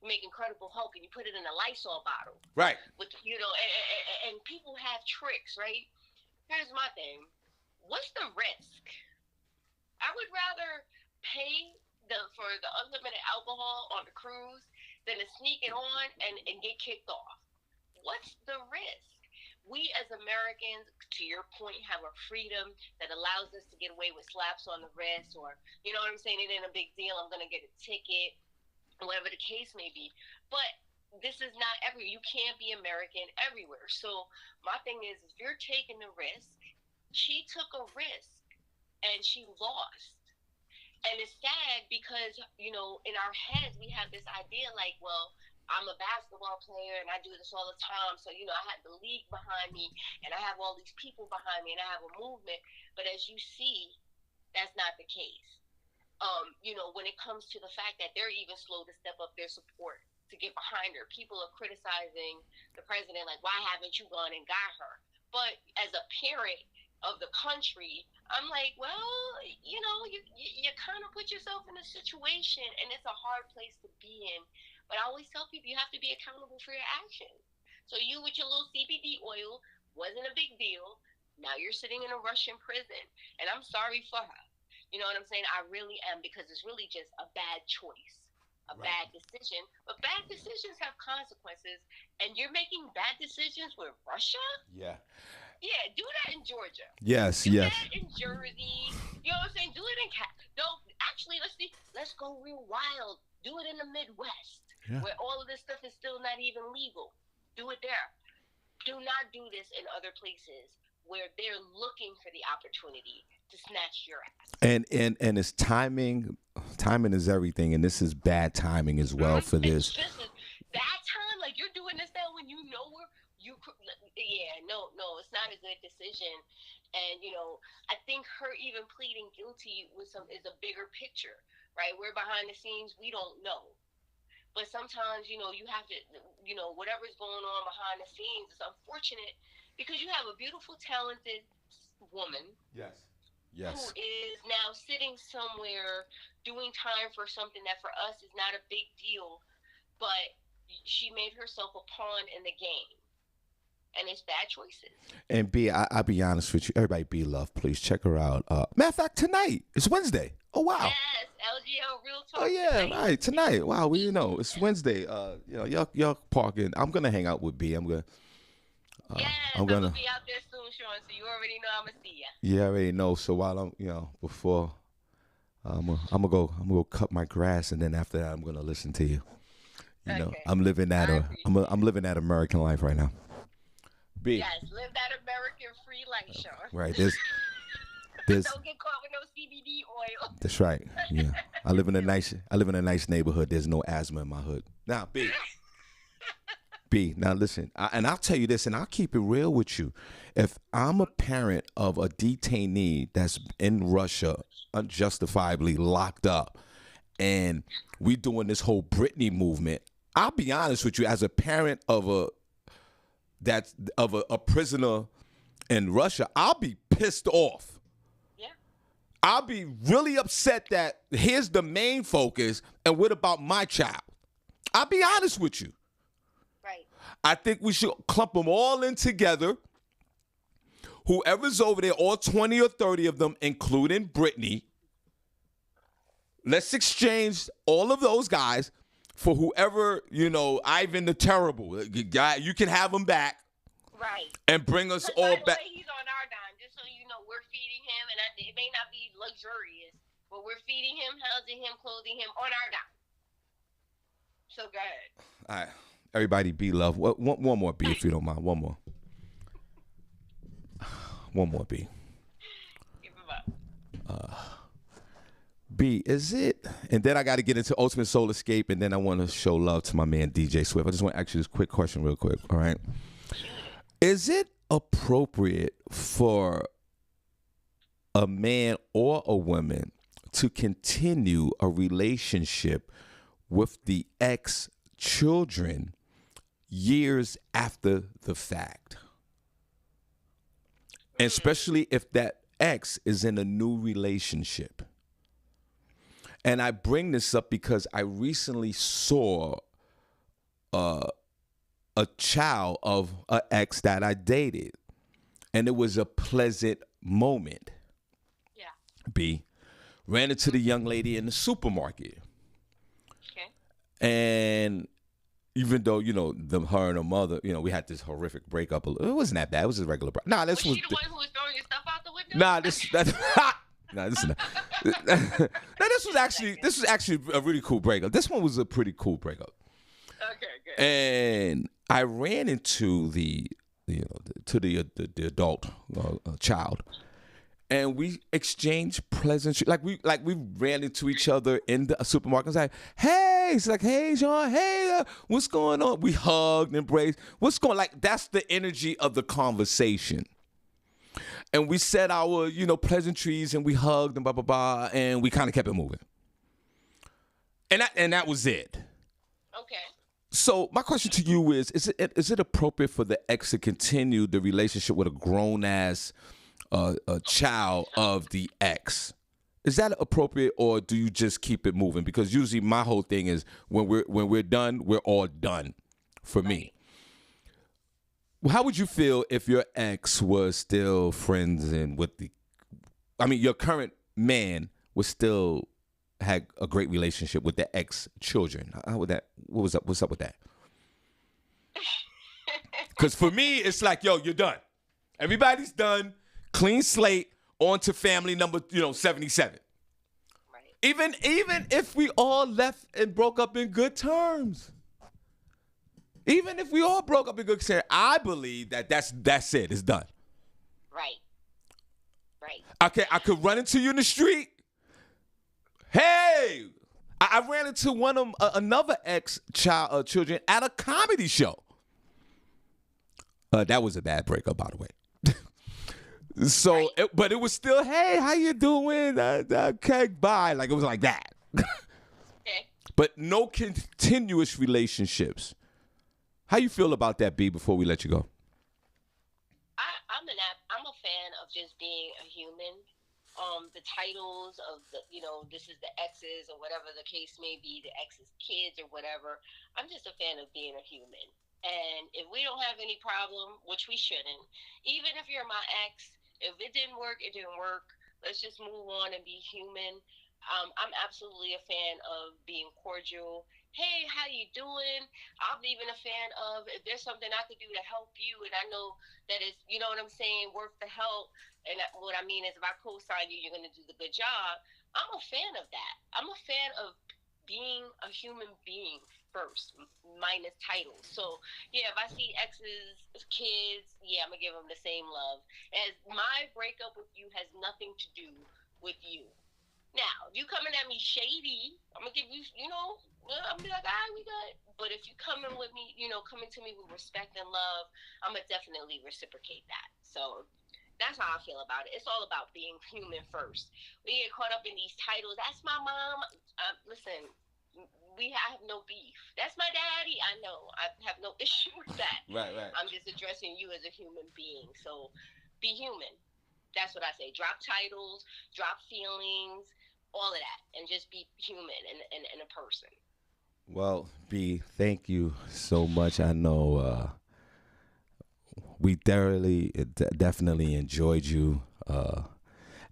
S3: make Incredible Hulk and you put it in a Lysol bottle.
S2: Right.
S3: With and people have tricks, right? Here's my thing. What's the risk? I would rather pay for the unlimited alcohol on the cruise than to sneak it on and get kicked off. What's the risk? We as Americans, to your point, have a freedom that allows us to get away with slaps on the wrist, or, you know what I'm saying, it ain't a big deal, I'm going to get a ticket, whatever the case may be. But this is not you can't be American everywhere. So my thing is, if you're taking the risk, she took a risk and she lost. And it's sad because, in our heads, we have this idea like, well, I'm a basketball player and I do this all the time. So, I have the league behind me and I have all these people behind me and I have a movement. But as you see, that's not the case. When it comes to the fact that they're even slow to step up their support to get behind her, people are criticizing the president, like, why haven't you gone and got her? But as a parent of the country, I'm like, well, you kind of put yourself in a situation and it's a hard place to be in. But I always tell people you have to be accountable for your actions. So you with your little CBD oil wasn't a big deal. Now you're sitting in a Russian prison. And I'm sorry for her. You know what I'm saying? I really am, because it's really just a bad choice, bad decision. But bad decisions have consequences. And you're making bad decisions with Russia?
S2: Yeah.
S3: Yeah, do that in Georgia.
S2: Yes,
S3: do
S2: yes.
S3: that in Jersey. You know what I'm saying? Do it in actually, let's go real wild. Do it in the Midwest. Yeah. Where all of this stuff is still not even legal. Do it there. Do not do this in other places where they're looking for the opportunity to snatch your ass. And
S2: it's timing. Timing is everything, and this is bad timing as well for this.
S3: This is bad time. Like, you're doing this now when you know where you. Yeah, no, it's not a good decision. And I think her even pleading guilty is a bigger picture, right? We're behind the scenes. We don't know. But sometimes, you have to, whatever's going on behind the scenes, it's unfortunate because you have a beautiful, talented woman
S2: Yes.
S3: who
S2: Yes.
S3: is now sitting somewhere doing time for something that for us is not a big deal, but she made herself a pawn in the game, and it's bad choices.
S2: And B, I'll be honest with you. Everybody be love, please check her out. Matter of fact, tonight. It's Wednesday. Oh wow.
S3: Yes, LGL Real Talk.
S2: Oh yeah,
S3: tonight.
S2: right. Tonight. Wow, it's Wednesday. Y'all parking. I'm gonna hang out with B.
S3: Yes,
S2: I'm gonna
S3: be out there soon, Sean. So you already know I'm gonna see ya.
S2: Yeah, I already know. So while before I'm gonna go cut my grass, and then after that I'm gonna listen to you.
S3: Okay.
S2: I'm living that I'm living that American life right now. B.
S3: Yes, live that American free life, Sean.
S2: Right. There's
S3: Don't get caught with no CBD oil.
S2: That's right. Yeah. I live in a nice neighborhood. There's no asthma in my hood. Now, B, now listen, and I'll tell you this, and I'll keep it real with you. If I'm a parent of a detainee that's in Russia unjustifiably locked up, and we doing this whole Britney movement, I'll be honest with you, as a parent of a prisoner in Russia, I'll be pissed off.
S3: Yeah.
S2: I'll be really upset that here's the main focus, and what about my child? I'll be honest with you.
S3: Right.
S2: I think we should clump them all in together. Whoever's over there, all 20 or 30 of them, including Britney, let's exchange all of those guys for whoever, Ivan the Terrible. Guy, you can have him back.
S3: Right.
S2: And bring us all
S3: by the
S2: back.
S3: way, he's on our dime, just so you know. We're feeding him, and it may not be luxurious, but we're feeding him, housing him, clothing him on our dime. So go ahead.
S2: All right. Everybody be love. One more B, if you don't mind. One more. One more B.
S3: Give him up.
S2: B, is it? And then I got to get into Ultimate Soul Escape, and then I want to show love to my man DJ Swift. I just want to ask you this quick question real quick, all right? Is it appropriate for a man or a woman to continue a relationship with the ex-children years after the fact? And especially if that ex is in a new relationship. And I bring this up because I recently saw a child of an ex that I dated. And it was a pleasant moment.
S3: Yeah.
S2: B. Ran into the young lady in the supermarket.
S3: Okay.
S2: And even though, her and her mother, we had this horrific breakup. It wasn't that bad. It was a regular breakup.
S3: Was she the one who was throwing your stuff out the window?
S2: This is not. This was actually a really cool breakup. This one was a pretty cool breakup.
S3: Okay, good.
S2: And I ran into the adult child, and we exchanged pleasantries. Like we ran into each other in the supermarket. I was like, "Hey," it's like, "Hey, Sean, hey, what's going on?" We hugged, embraced. What's going? Like that's the energy of the conversation. And we said our, pleasantries, and we hugged and blah blah blah, and we kind of kept it moving. And that was it.
S3: Okay.
S2: So my question to you is it appropriate for the ex to continue the relationship with a grown ass child of the ex? Is that appropriate, or do you just keep it moving? Because usually my whole thing is when we're done, we're all done. For me. How would you feel if your ex was still friends and your current man was still had a great relationship with the ex children? How would that? What's up with that? Because for me, it's like, yo, you're done. Everybody's done. Clean slate. On to family number, 77.
S3: Right.
S2: Even if we all left and broke up in good terms. Even if we all broke up in good terms, I believe that's it. It's done.
S3: Right. Right.
S2: Okay, I could run into you in the street. Hey, I ran into one of another children at a comedy show. That was a bad breakup, by the way. So,
S3: right.
S2: But it was still, hey, how you doing? Okay, bye. Like it was like that.
S3: Okay.
S2: But no continuous relationships. How you feel about that, B, before we let you go?
S3: the titles of the, this is the exes or whatever the case may be, the exes' kids or whatever. I'm just a fan of being a human. And if we don't have any problem, which we shouldn't, even if you're my ex, if it didn't work, it didn't work. Let's just move on and be human. I'm absolutely a fan of being cordial. Hey, how you doing? I'm even a fan of if there's something I could do to help you, and I know that is, you know what I'm saying, worth the help. And what I mean is, if I co-sign you, you're going to do the good job. I'm a fan of that. I'm a fan of being a human being first, minus titles. So yeah, if I see exes, kids, yeah, I'm gonna give them the same love. As my breakup with you has nothing to do with you. Now, if you coming at me shady, I'm gonna give you, I'm gonna be like, all right, we good. But if you coming with me, coming to me with respect and love, I'm gonna definitely reciprocate that. So that's how I feel about it. It's all about being human first. We get caught up in these titles. That's my mom. Listen, I have no beef. That's my daddy. I know. I have no issue with that.
S2: Right, right.
S3: I'm just addressing you as a human being. So be human. That's what I say. Drop titles, drop feelings, all of that, and just be human and a person.
S2: Well, B, thank you so much. I know we definitely enjoyed you.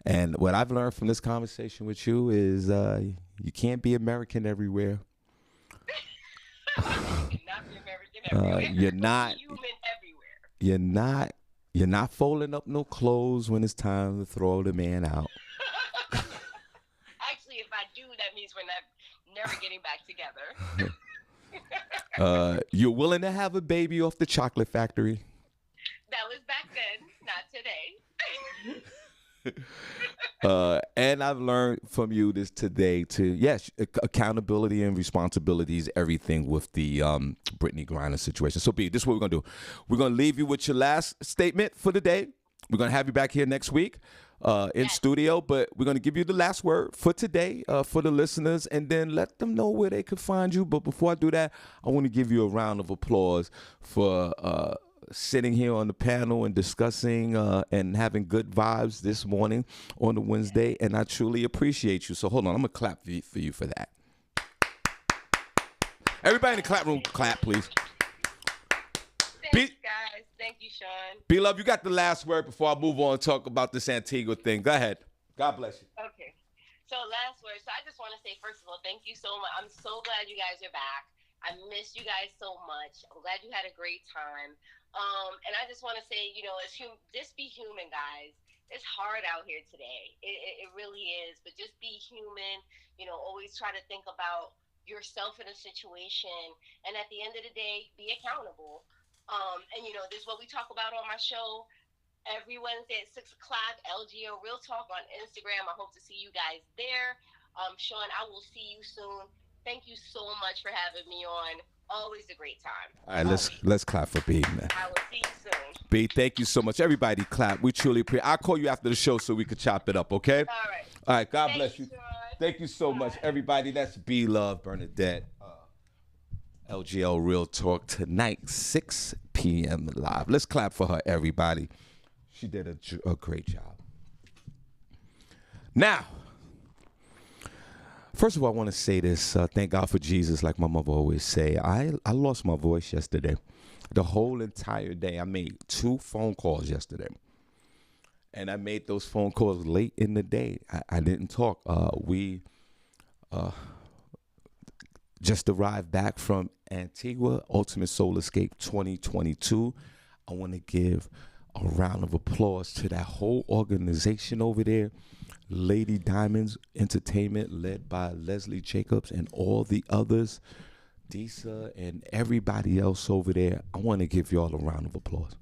S2: And what I've learned from this conversation with you is you can't be American everywhere.
S3: Not be American everywhere.
S2: You're not
S3: human everywhere.
S2: you're not folding up no clothes when it's time to throw the man out.
S3: Actually, if I do, that means we're never getting back together.
S2: You're willing to have a baby off the chocolate factory.
S3: That was back then, not today.
S2: And I've learned from you this today to, yes, accountability and responsibility is everything with the Brittany Griner situation. So, B, this is what we're going to do. We're going to leave you with your last statement for the day. We're going to have you back here next week in studio, but we're going to give you the last word for today for the listeners, and then let them know where they could find you. But before I do that, I want to give you a round of applause for sitting here on the panel and discussing and having good vibes this morning on the Wednesday, and I truly appreciate you. So hold on, I'm going to clap for you for that. Everybody in the clap room, clap, please.
S3: Thanks, guys. Thank you, Shawn.
S2: B-Love, you got the last word before I move on and talk about this Antigua thing. Go ahead. God bless you.
S3: Okay. So last word. So I just want to say, first of all, thank you so much. I'm so glad you guys are back. I missed you guys so much. I'm glad you had a great time. And I just want to say, just be human, guys. It's hard out here today. It really is. But just be human. Always try to think about yourself in a situation. And at the end of the day, be accountable. And this is what we talk about on my show every Wednesday at 6 o'clock, LGO Real Talk on Instagram. I hope to see you guys there. Shawn, I will see you soon. Thank you so much for having me on. Always a great time.
S2: All right, let's clap for B, man.
S3: I will see you soon.
S2: B, thank you so much. Everybody clap. We truly appreciate it. I'll call you after the show so we could chop it up, okay?
S3: All right.
S2: All right, God bless you.
S3: Shawn.
S2: Thank you so much, everybody. That's B-Love Bernadette. LGL Real Talk tonight, 6 p.m. live. Let's clap for her, everybody. She did a great job. Now, first of all, I want to say this. Thank God for Jesus, like my mother always say. I lost my voice yesterday. The whole entire day. I made 2 phone calls yesterday. And I made those phone calls late in the day. I didn't talk. We just arrived back from Antigua, Ultimate Soul Escape 2022. I want to give a round of applause to that whole organization over there. Lady Diamonds Entertainment, led by Leslie Jacobs and all the others, Disa and everybody else over there. I want to give y'all a round of applause.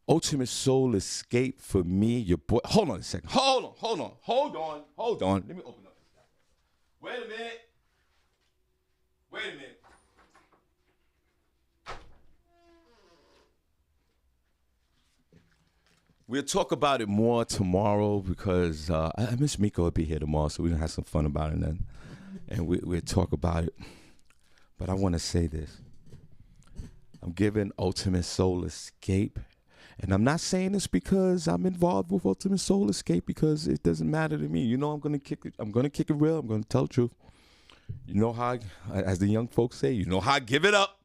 S2: Ultimate Soul Escape for me, your boy. Hold on a second. Hold on. Let me open up this guy. Wait a minute. We'll talk about it more tomorrow because I miss Miko will be here tomorrow, so we're going to have some fun about it then. And we'll talk about it. But I want to say this. I'm giving Ultimate Soul Escape And I'm not saying this because I'm involved with Ultimate Soul Escape, because it doesn't matter to me. You know, I'm gonna kick it. I'm gonna kick it real. I'm gonna tell the truth. You know how, as the young folks say, you know how I give it up.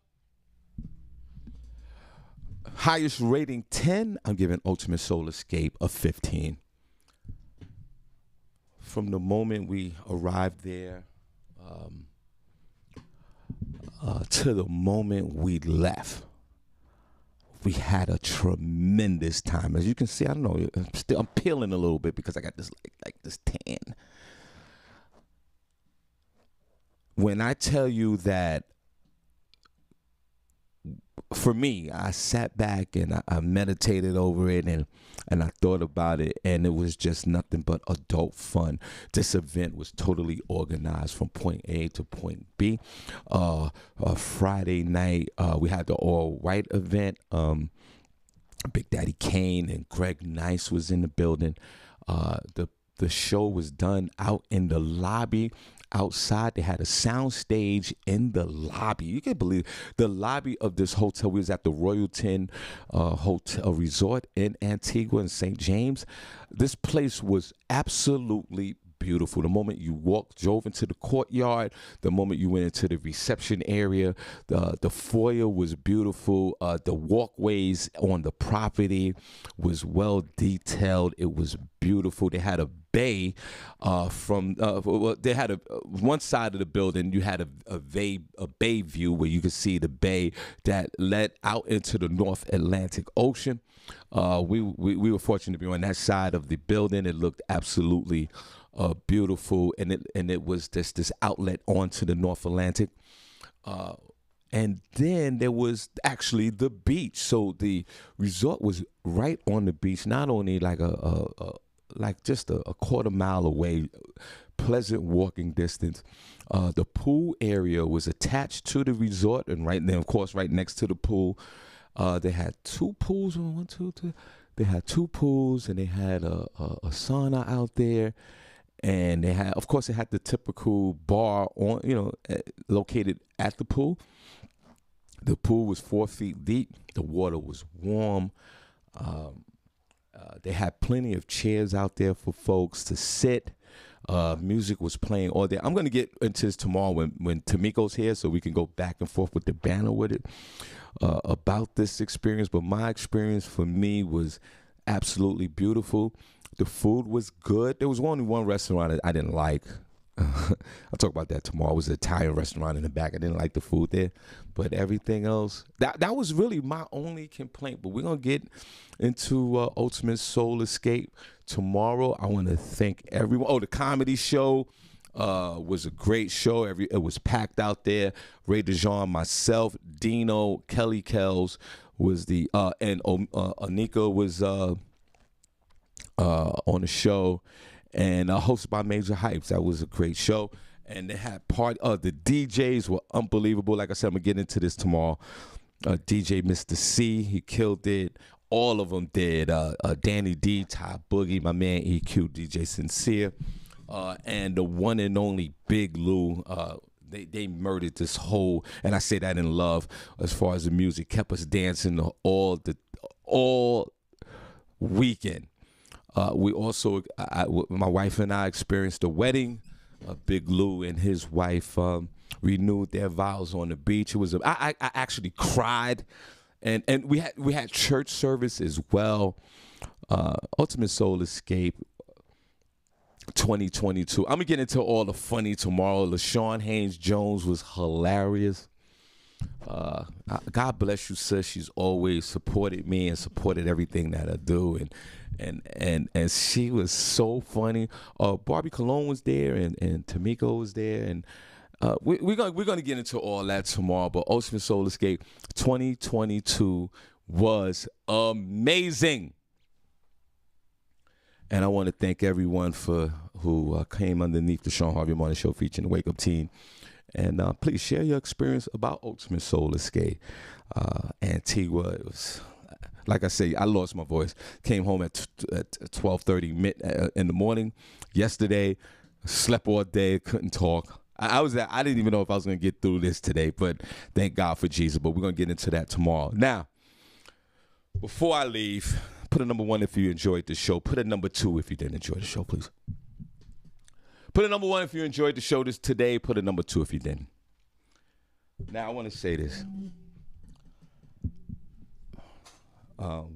S2: Highest rating 10. I'm giving Ultimate Soul Escape a 15. From the moment we arrived there to the moment we left, we had a tremendous time. As you can see, I don't know, I'm peeling a little bit because I got this like this tan. When I tell you that, for me, I sat back and I meditated over it, and I thought about it, and it was just nothing but adult fun. This event was totally organized from point A to point B. Friday night, we had the all-white event. Big Daddy Kane and Greg Nice was in the building. The show was done out in the lobby. Outside, they had a sound stage in the lobby. You can believe the lobby of this hotel. We was at the Royalton Hotel Resort in Antigua and St. James. This place was absolutely beautiful. The moment you drove into the courtyard, the moment you went into the reception area, the foyer was beautiful. The walkways on the property was well detailed. It was beautiful. They had a bay they had one side of the building. You had a bay view where you could see the bay that led out into the North Atlantic Ocean. We were fortunate to be on that side of the building. It looked absolutely beautiful, and it was this outlet onto the North Atlantic. And then there was actually the beach. So the resort was right on the beach, not only like just a quarter mile away, pleasant walking distance. The pool area was attached to the resort, and right then, of course, right next to the pool, they had two pools. They had two pools, and they had a sauna out there. And they had, of course, they had the typical bar located at the pool. The pool was 4 feet deep. The water was warm. They had plenty of chairs out there for folks to sit. Music was playing all day. I'm going to get into this tomorrow when Tamiko's here, so we can go back and forth with the banner with it about this experience. But my experience, for me, was absolutely beautiful. The food was good. There was only one restaurant that I didn't like. I'll talk about that tomorrow. It was an Italian restaurant in the back. I didn't like the food there. But everything else, that was really my only complaint. But we're going to get into Ultimate Soul Escape tomorrow. I want to thank everyone. Oh, the comedy show was a great show. It was packed out there. Ray DeJean, myself, Dino, Kelly Kells was and Anika was on the show, and hosted by Major Hypes. That was a great show. And they had the DJs were unbelievable. Like I said, I'm gonna get into this tomorrow. DJ Mr. C, he killed it. All of them did. Danny D, Ty Boogie, my man EQ, DJ Sincere, and the one and only Big Lou. They murdered this whole, and I say that in love, as far as the music, kept us dancing all weekend. We also, my wife and I experienced a wedding. Big Lou and his wife renewed their vows on the beach. It was I actually cried, and we had church service as well. Ultimate Soul Escape 2022. I'm gonna get into all the funny tomorrow. LaShawn Haynes Jones was hilarious. God bless you, sis. She's always supported me and supported everything that I do, and she was so funny. Barbi Cologne was there, and Tamiko was there, and we're gonna get into all that tomorrow. But Ultimate Soul Escape 2022 was amazing, and I want to thank everyone who came underneath the Shawn Harvey Morning Show featuring the Wake Up Team. And please share your experience about Ultimate Soul Escape. Antigua, it was, like I say, I lost my voice. Came home at 12:30 in the morning yesterday. Slept all day, couldn't talk. I didn't even know if I was going to get through this today, but thank God for Jesus. But we're going to get into that tomorrow. Now, Before I leave, put a number 1 if you enjoyed the show. Put a number 2 if you didn't enjoy the show, please. Put a number 1 if you enjoyed the show this today. Put a number 2 if you didn't. Now, I want to say this.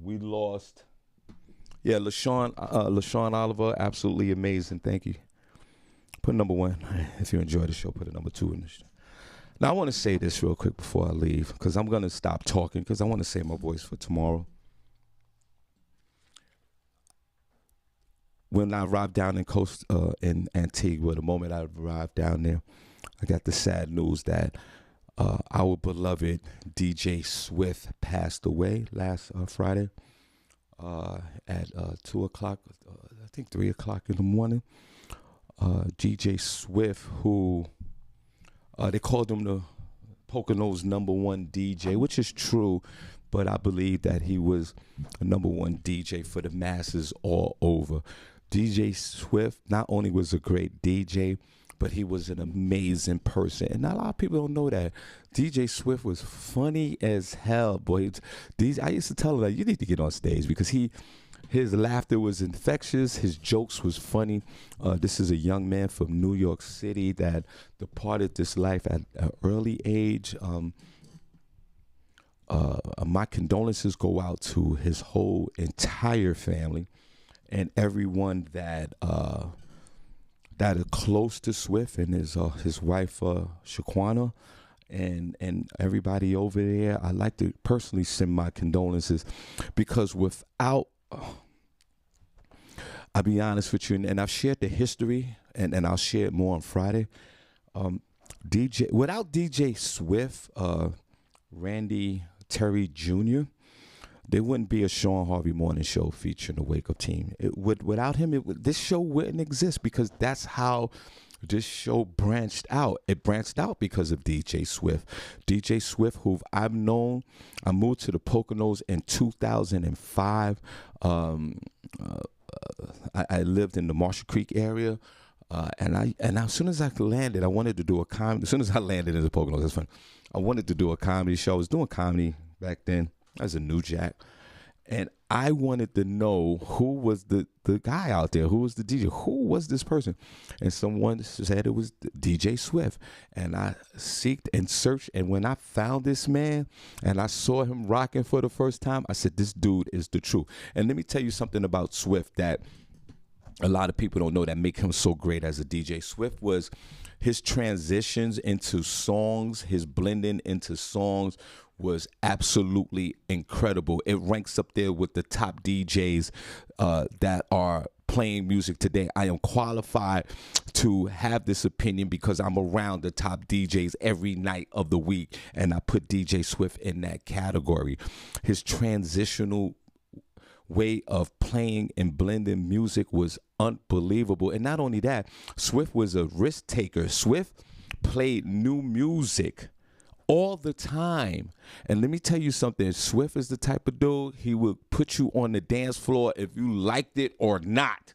S2: We lost. Yeah, LaShawn Oliver, absolutely amazing. Thank you. Put number 1 if you enjoyed the show. Put a number 2 in the show. Now, I want to say this real quick before I leave, because I'm going to stop talking, because I want to save my voice for tomorrow. When I arrived down in Antigua, the moment I arrived down there, I got the sad news that our beloved DJ Swift passed away last Friday at 2 o'clock, I think 3 o'clock in the morning. DJ Swift, who they called him the Pocono's number 1 DJ, which is true, but I believe that he was a number 1 DJ for the masses all over. DJ Swift not only was a great DJ, but he was an amazing person. And not a lot of people don't know that. DJ Swift was funny as hell, boy. I used to tell him, like, you need to get on stage, because his laughter was infectious. His jokes was funny. This is a young man from New York City that departed this life at an early age. My condolences go out to his whole entire family and everyone that are close to Swift, and his wife Shaquana, and everybody over there. I'd like to personally send my condolences, because without, I'll be honest with you, and I've shared the history, and I'll share it more on Friday. Without DJ Swift, Randy Terry Jr., there wouldn't be a Shawn Harvey morning show featuring the Wake Up Team. Without him, this show wouldn't exist, because that's how this show branched out. It branched out because of DJ Swift. DJ Swift, who I've known, I moved to the Poconos in 2005. I lived in the Marshall Creek area. And as soon as I landed, I wanted to do a comedy. As soon as I landed in the Poconos, that's fun. I wanted to do a comedy show. I was doing comedy back then as a new jack. And I wanted to know who was the guy out there, who was the DJ, who was this person. And someone said it was DJ Swift. And I seeked and searched. And when I found this man and I saw him rocking for the first time, I said, this dude is the truth. And let me tell you something about Swift that a lot of people don't know that make him so great as a DJ. Swift was his transitions into songs, his blending into songs was absolutely incredible. It ranks up there with the top DJs that are playing music today. I am qualified to have this opinion because I'm around the top DJs every night of the week, and I put DJ Swift in that category. His transitional way of playing and blending music was unbelievable. And not only that, Swift was a risk taker. Swift played new music all the time. And let me tell you something, Swift is the type of dude, he would put you on the dance floor if you liked it or not.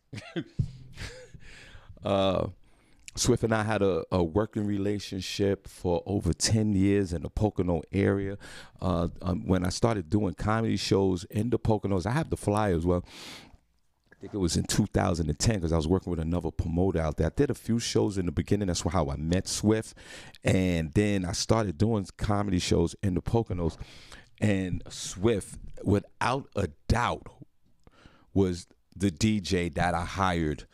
S2: Swift and I had a working relationship for over 10 years in the Pocono area. When I started doing comedy shows in the Poconos, I have the flyer as well. I think it was in 2010 because I was working with another promoter out there. I did a few shows in the beginning. That's how I met Swift. And then I started doing comedy shows in the Poconos. And Swift, without a doubt, was the DJ that I hired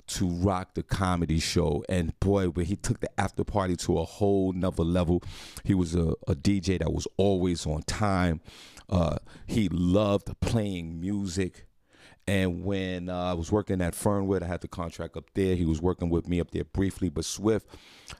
S2: to rock the comedy show. And boy, when he took the after party to a whole nother level. He was a DJ that was always on time. He loved playing music. And when I was working at Fernwood, I had the contract up there. He was working with me up there briefly, but Swift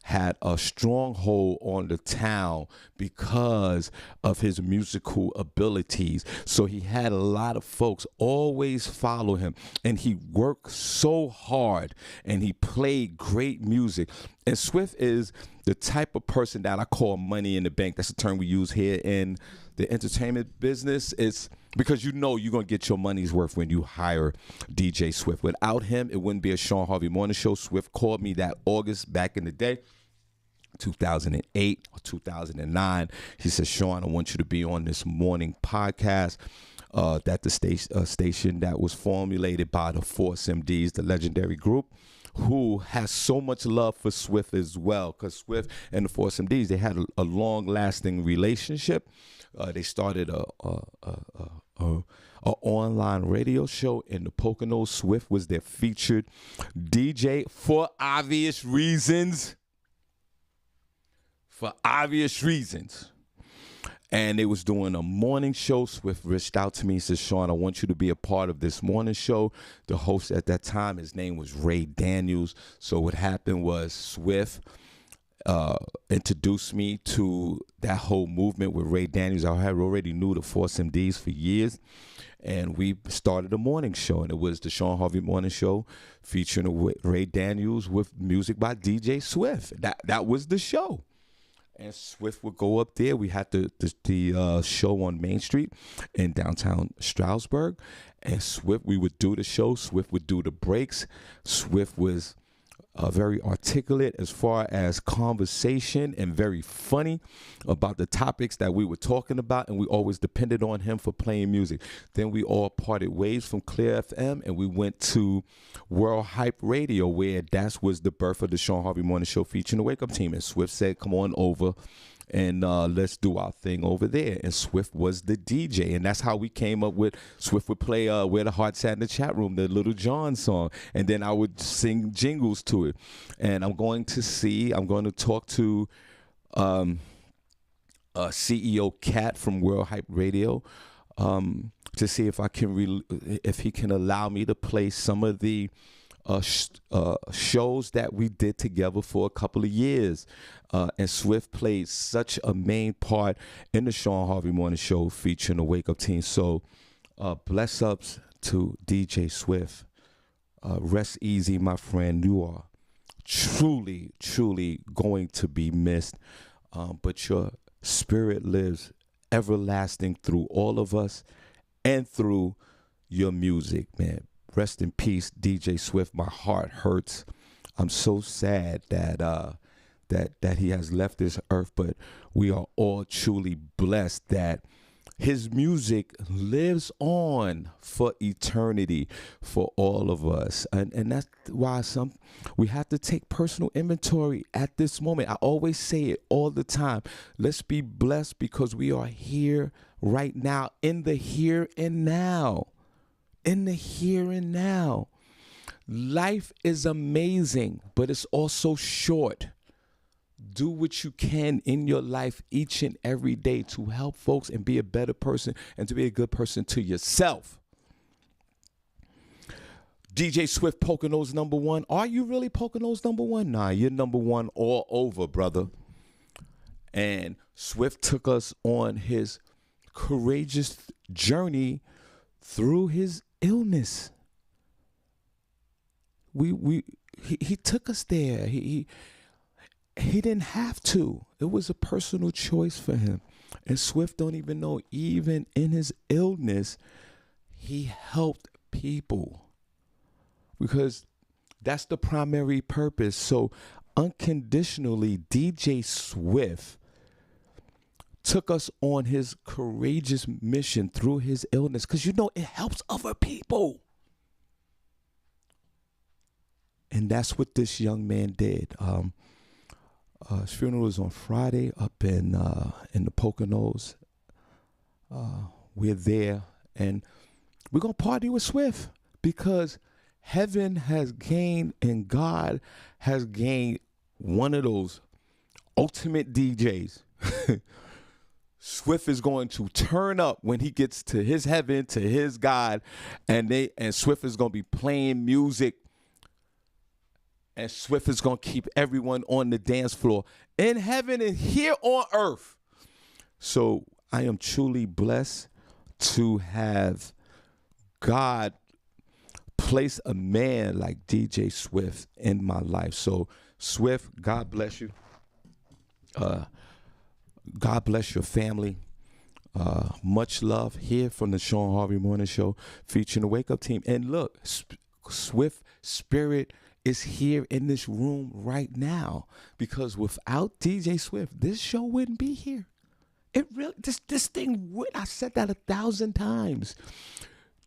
S2: had a stronghold on the town because of his musical abilities. So he had a lot of folks always follow him, and he worked so hard, and he played great music. And Swift is the type of person that I call money in the bank. That's a term we use here in the entertainment business. It's because you know you're going to get your money's worth when you hire DJ Swift. Without him, it wouldn't be a Shawn Harvey morning show. Swift called me that August back in the day, 2008 or 2009. He said, Shawn, I want you to be on this morning podcast. that the station that was formulated by the Force MDs, the legendary group, who has so much love for Swift as well, because Swift and the Force MDs, they had a long-lasting relationship. They started a online radio show in the Poconos. Swift was their featured DJ for obvious reasons. For obvious reasons. And they was doing a morning show. Swift reached out to me and said, Shawn, I want you to be a part of this morning show. The host at that time, his name was Ray Daniels. So what happened was Swift introduced me to that whole movement with Ray Daniels. I had already knew the Force MDs for years. And we started a morning show. And it was the Shawn Harvey Morning Show featuring Ray Daniels with music by DJ Swift. That was the show. And Swift would go up there. We had the show on Main Street in downtown Stroudsburg. And Swift, we would do the show. Swift would do the breaks. Swift was very articulate as far as conversation and very funny about the topics that we were talking about. And we always depended on him for playing music. Then we all parted ways from Clear FM and we went to World Hype Radio, where that was the birth of the Shawn Harvey Morning Show featuring the Wake Up Team. And Swift said, come on over and let's do our thing over there. And Swift was the DJ. And that's how we came up with, Swift would play Where the Heart Sat in the Chat Room, the Little John song. And then I would sing jingles to it. And I'm going to talk to CEO Cat from World Hype Radio to see if if he can allow me to play some of the shows that we did together for a couple of years. And Swift played such a main part in the Shawn Harvey Morning Show featuring the Wake Up Team. So bless ups to DJ Swift. Rest easy, my friend. You are truly, truly going to be missed. But your spirit lives everlasting through all of us and through your music, man. Rest in peace, DJ Swift. My heart hurts. I'm so sad that that he has left this earth, but we are all truly blessed that his music lives on for eternity for all of us. And that's why we have to take personal inventory at this moment. I always say it all the time. Let's be blessed because we are here right now, in the here and now. In the here and now. Life is amazing, but it's also short. Do what you can in your life each and every day to help folks and be a better person and to be a good person to yourself. DJ Swift, Poconos #1. Are you really Poconos #1? Nah, you're #1 all over, brother. And Swift took us on his courageous journey through his illness. He took us there. He didn't have to. It was a personal choice for him. And Swift don't even know, even in his illness, he helped people. Because that's the primary purpose. So unconditionally, DJ Swift took us on his courageous mission through his illness. Because, it helps other people. And that's what this young man did. His funeral was on Friday up in the Poconos. We're there, and we're going to party with Swift because heaven has gained and God has gained one of those ultimate DJs. Swift is going to turn up when he gets to his heaven, to his God, and Swift is going to be playing music. And Swift is going to keep everyone on the dance floor in heaven and here on earth. So I am truly blessed to have God place a man like DJ Swift in my life. So Swift, God bless you. God bless your family. Much love here from the Shawn Harvey Morning Show featuring the Wake Up Team. And look, Swift spirit is here in this room right now, because without DJ Swift, this show wouldn't be here. It really, this thing would, I said that 1,000 times.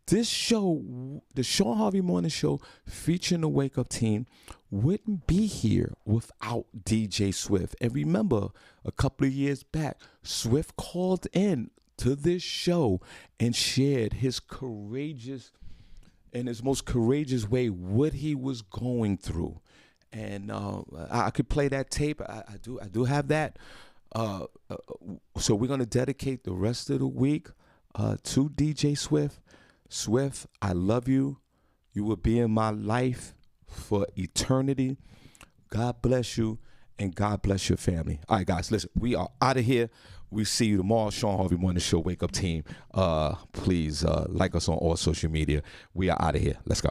S2: This show, the Shawn Harvey Morning Show featuring the Wake Up Team, wouldn't be here without DJ Swift. And remember, a couple of years back, Swift called in to this show and shared his courageous, in his most courageous way, what he was going through. And I could play that tape. I do have that. So we're gonna dedicate the rest of the week to DJ Swift. Swift, I love you. You will be in my life for eternity. God bless you, and God bless your family. All right, guys, listen, we are out of here. We see you tomorrow. Shawn Harvey Morning Show, Wake Up Team. Please like us on all social media. We are out of here. Let's go.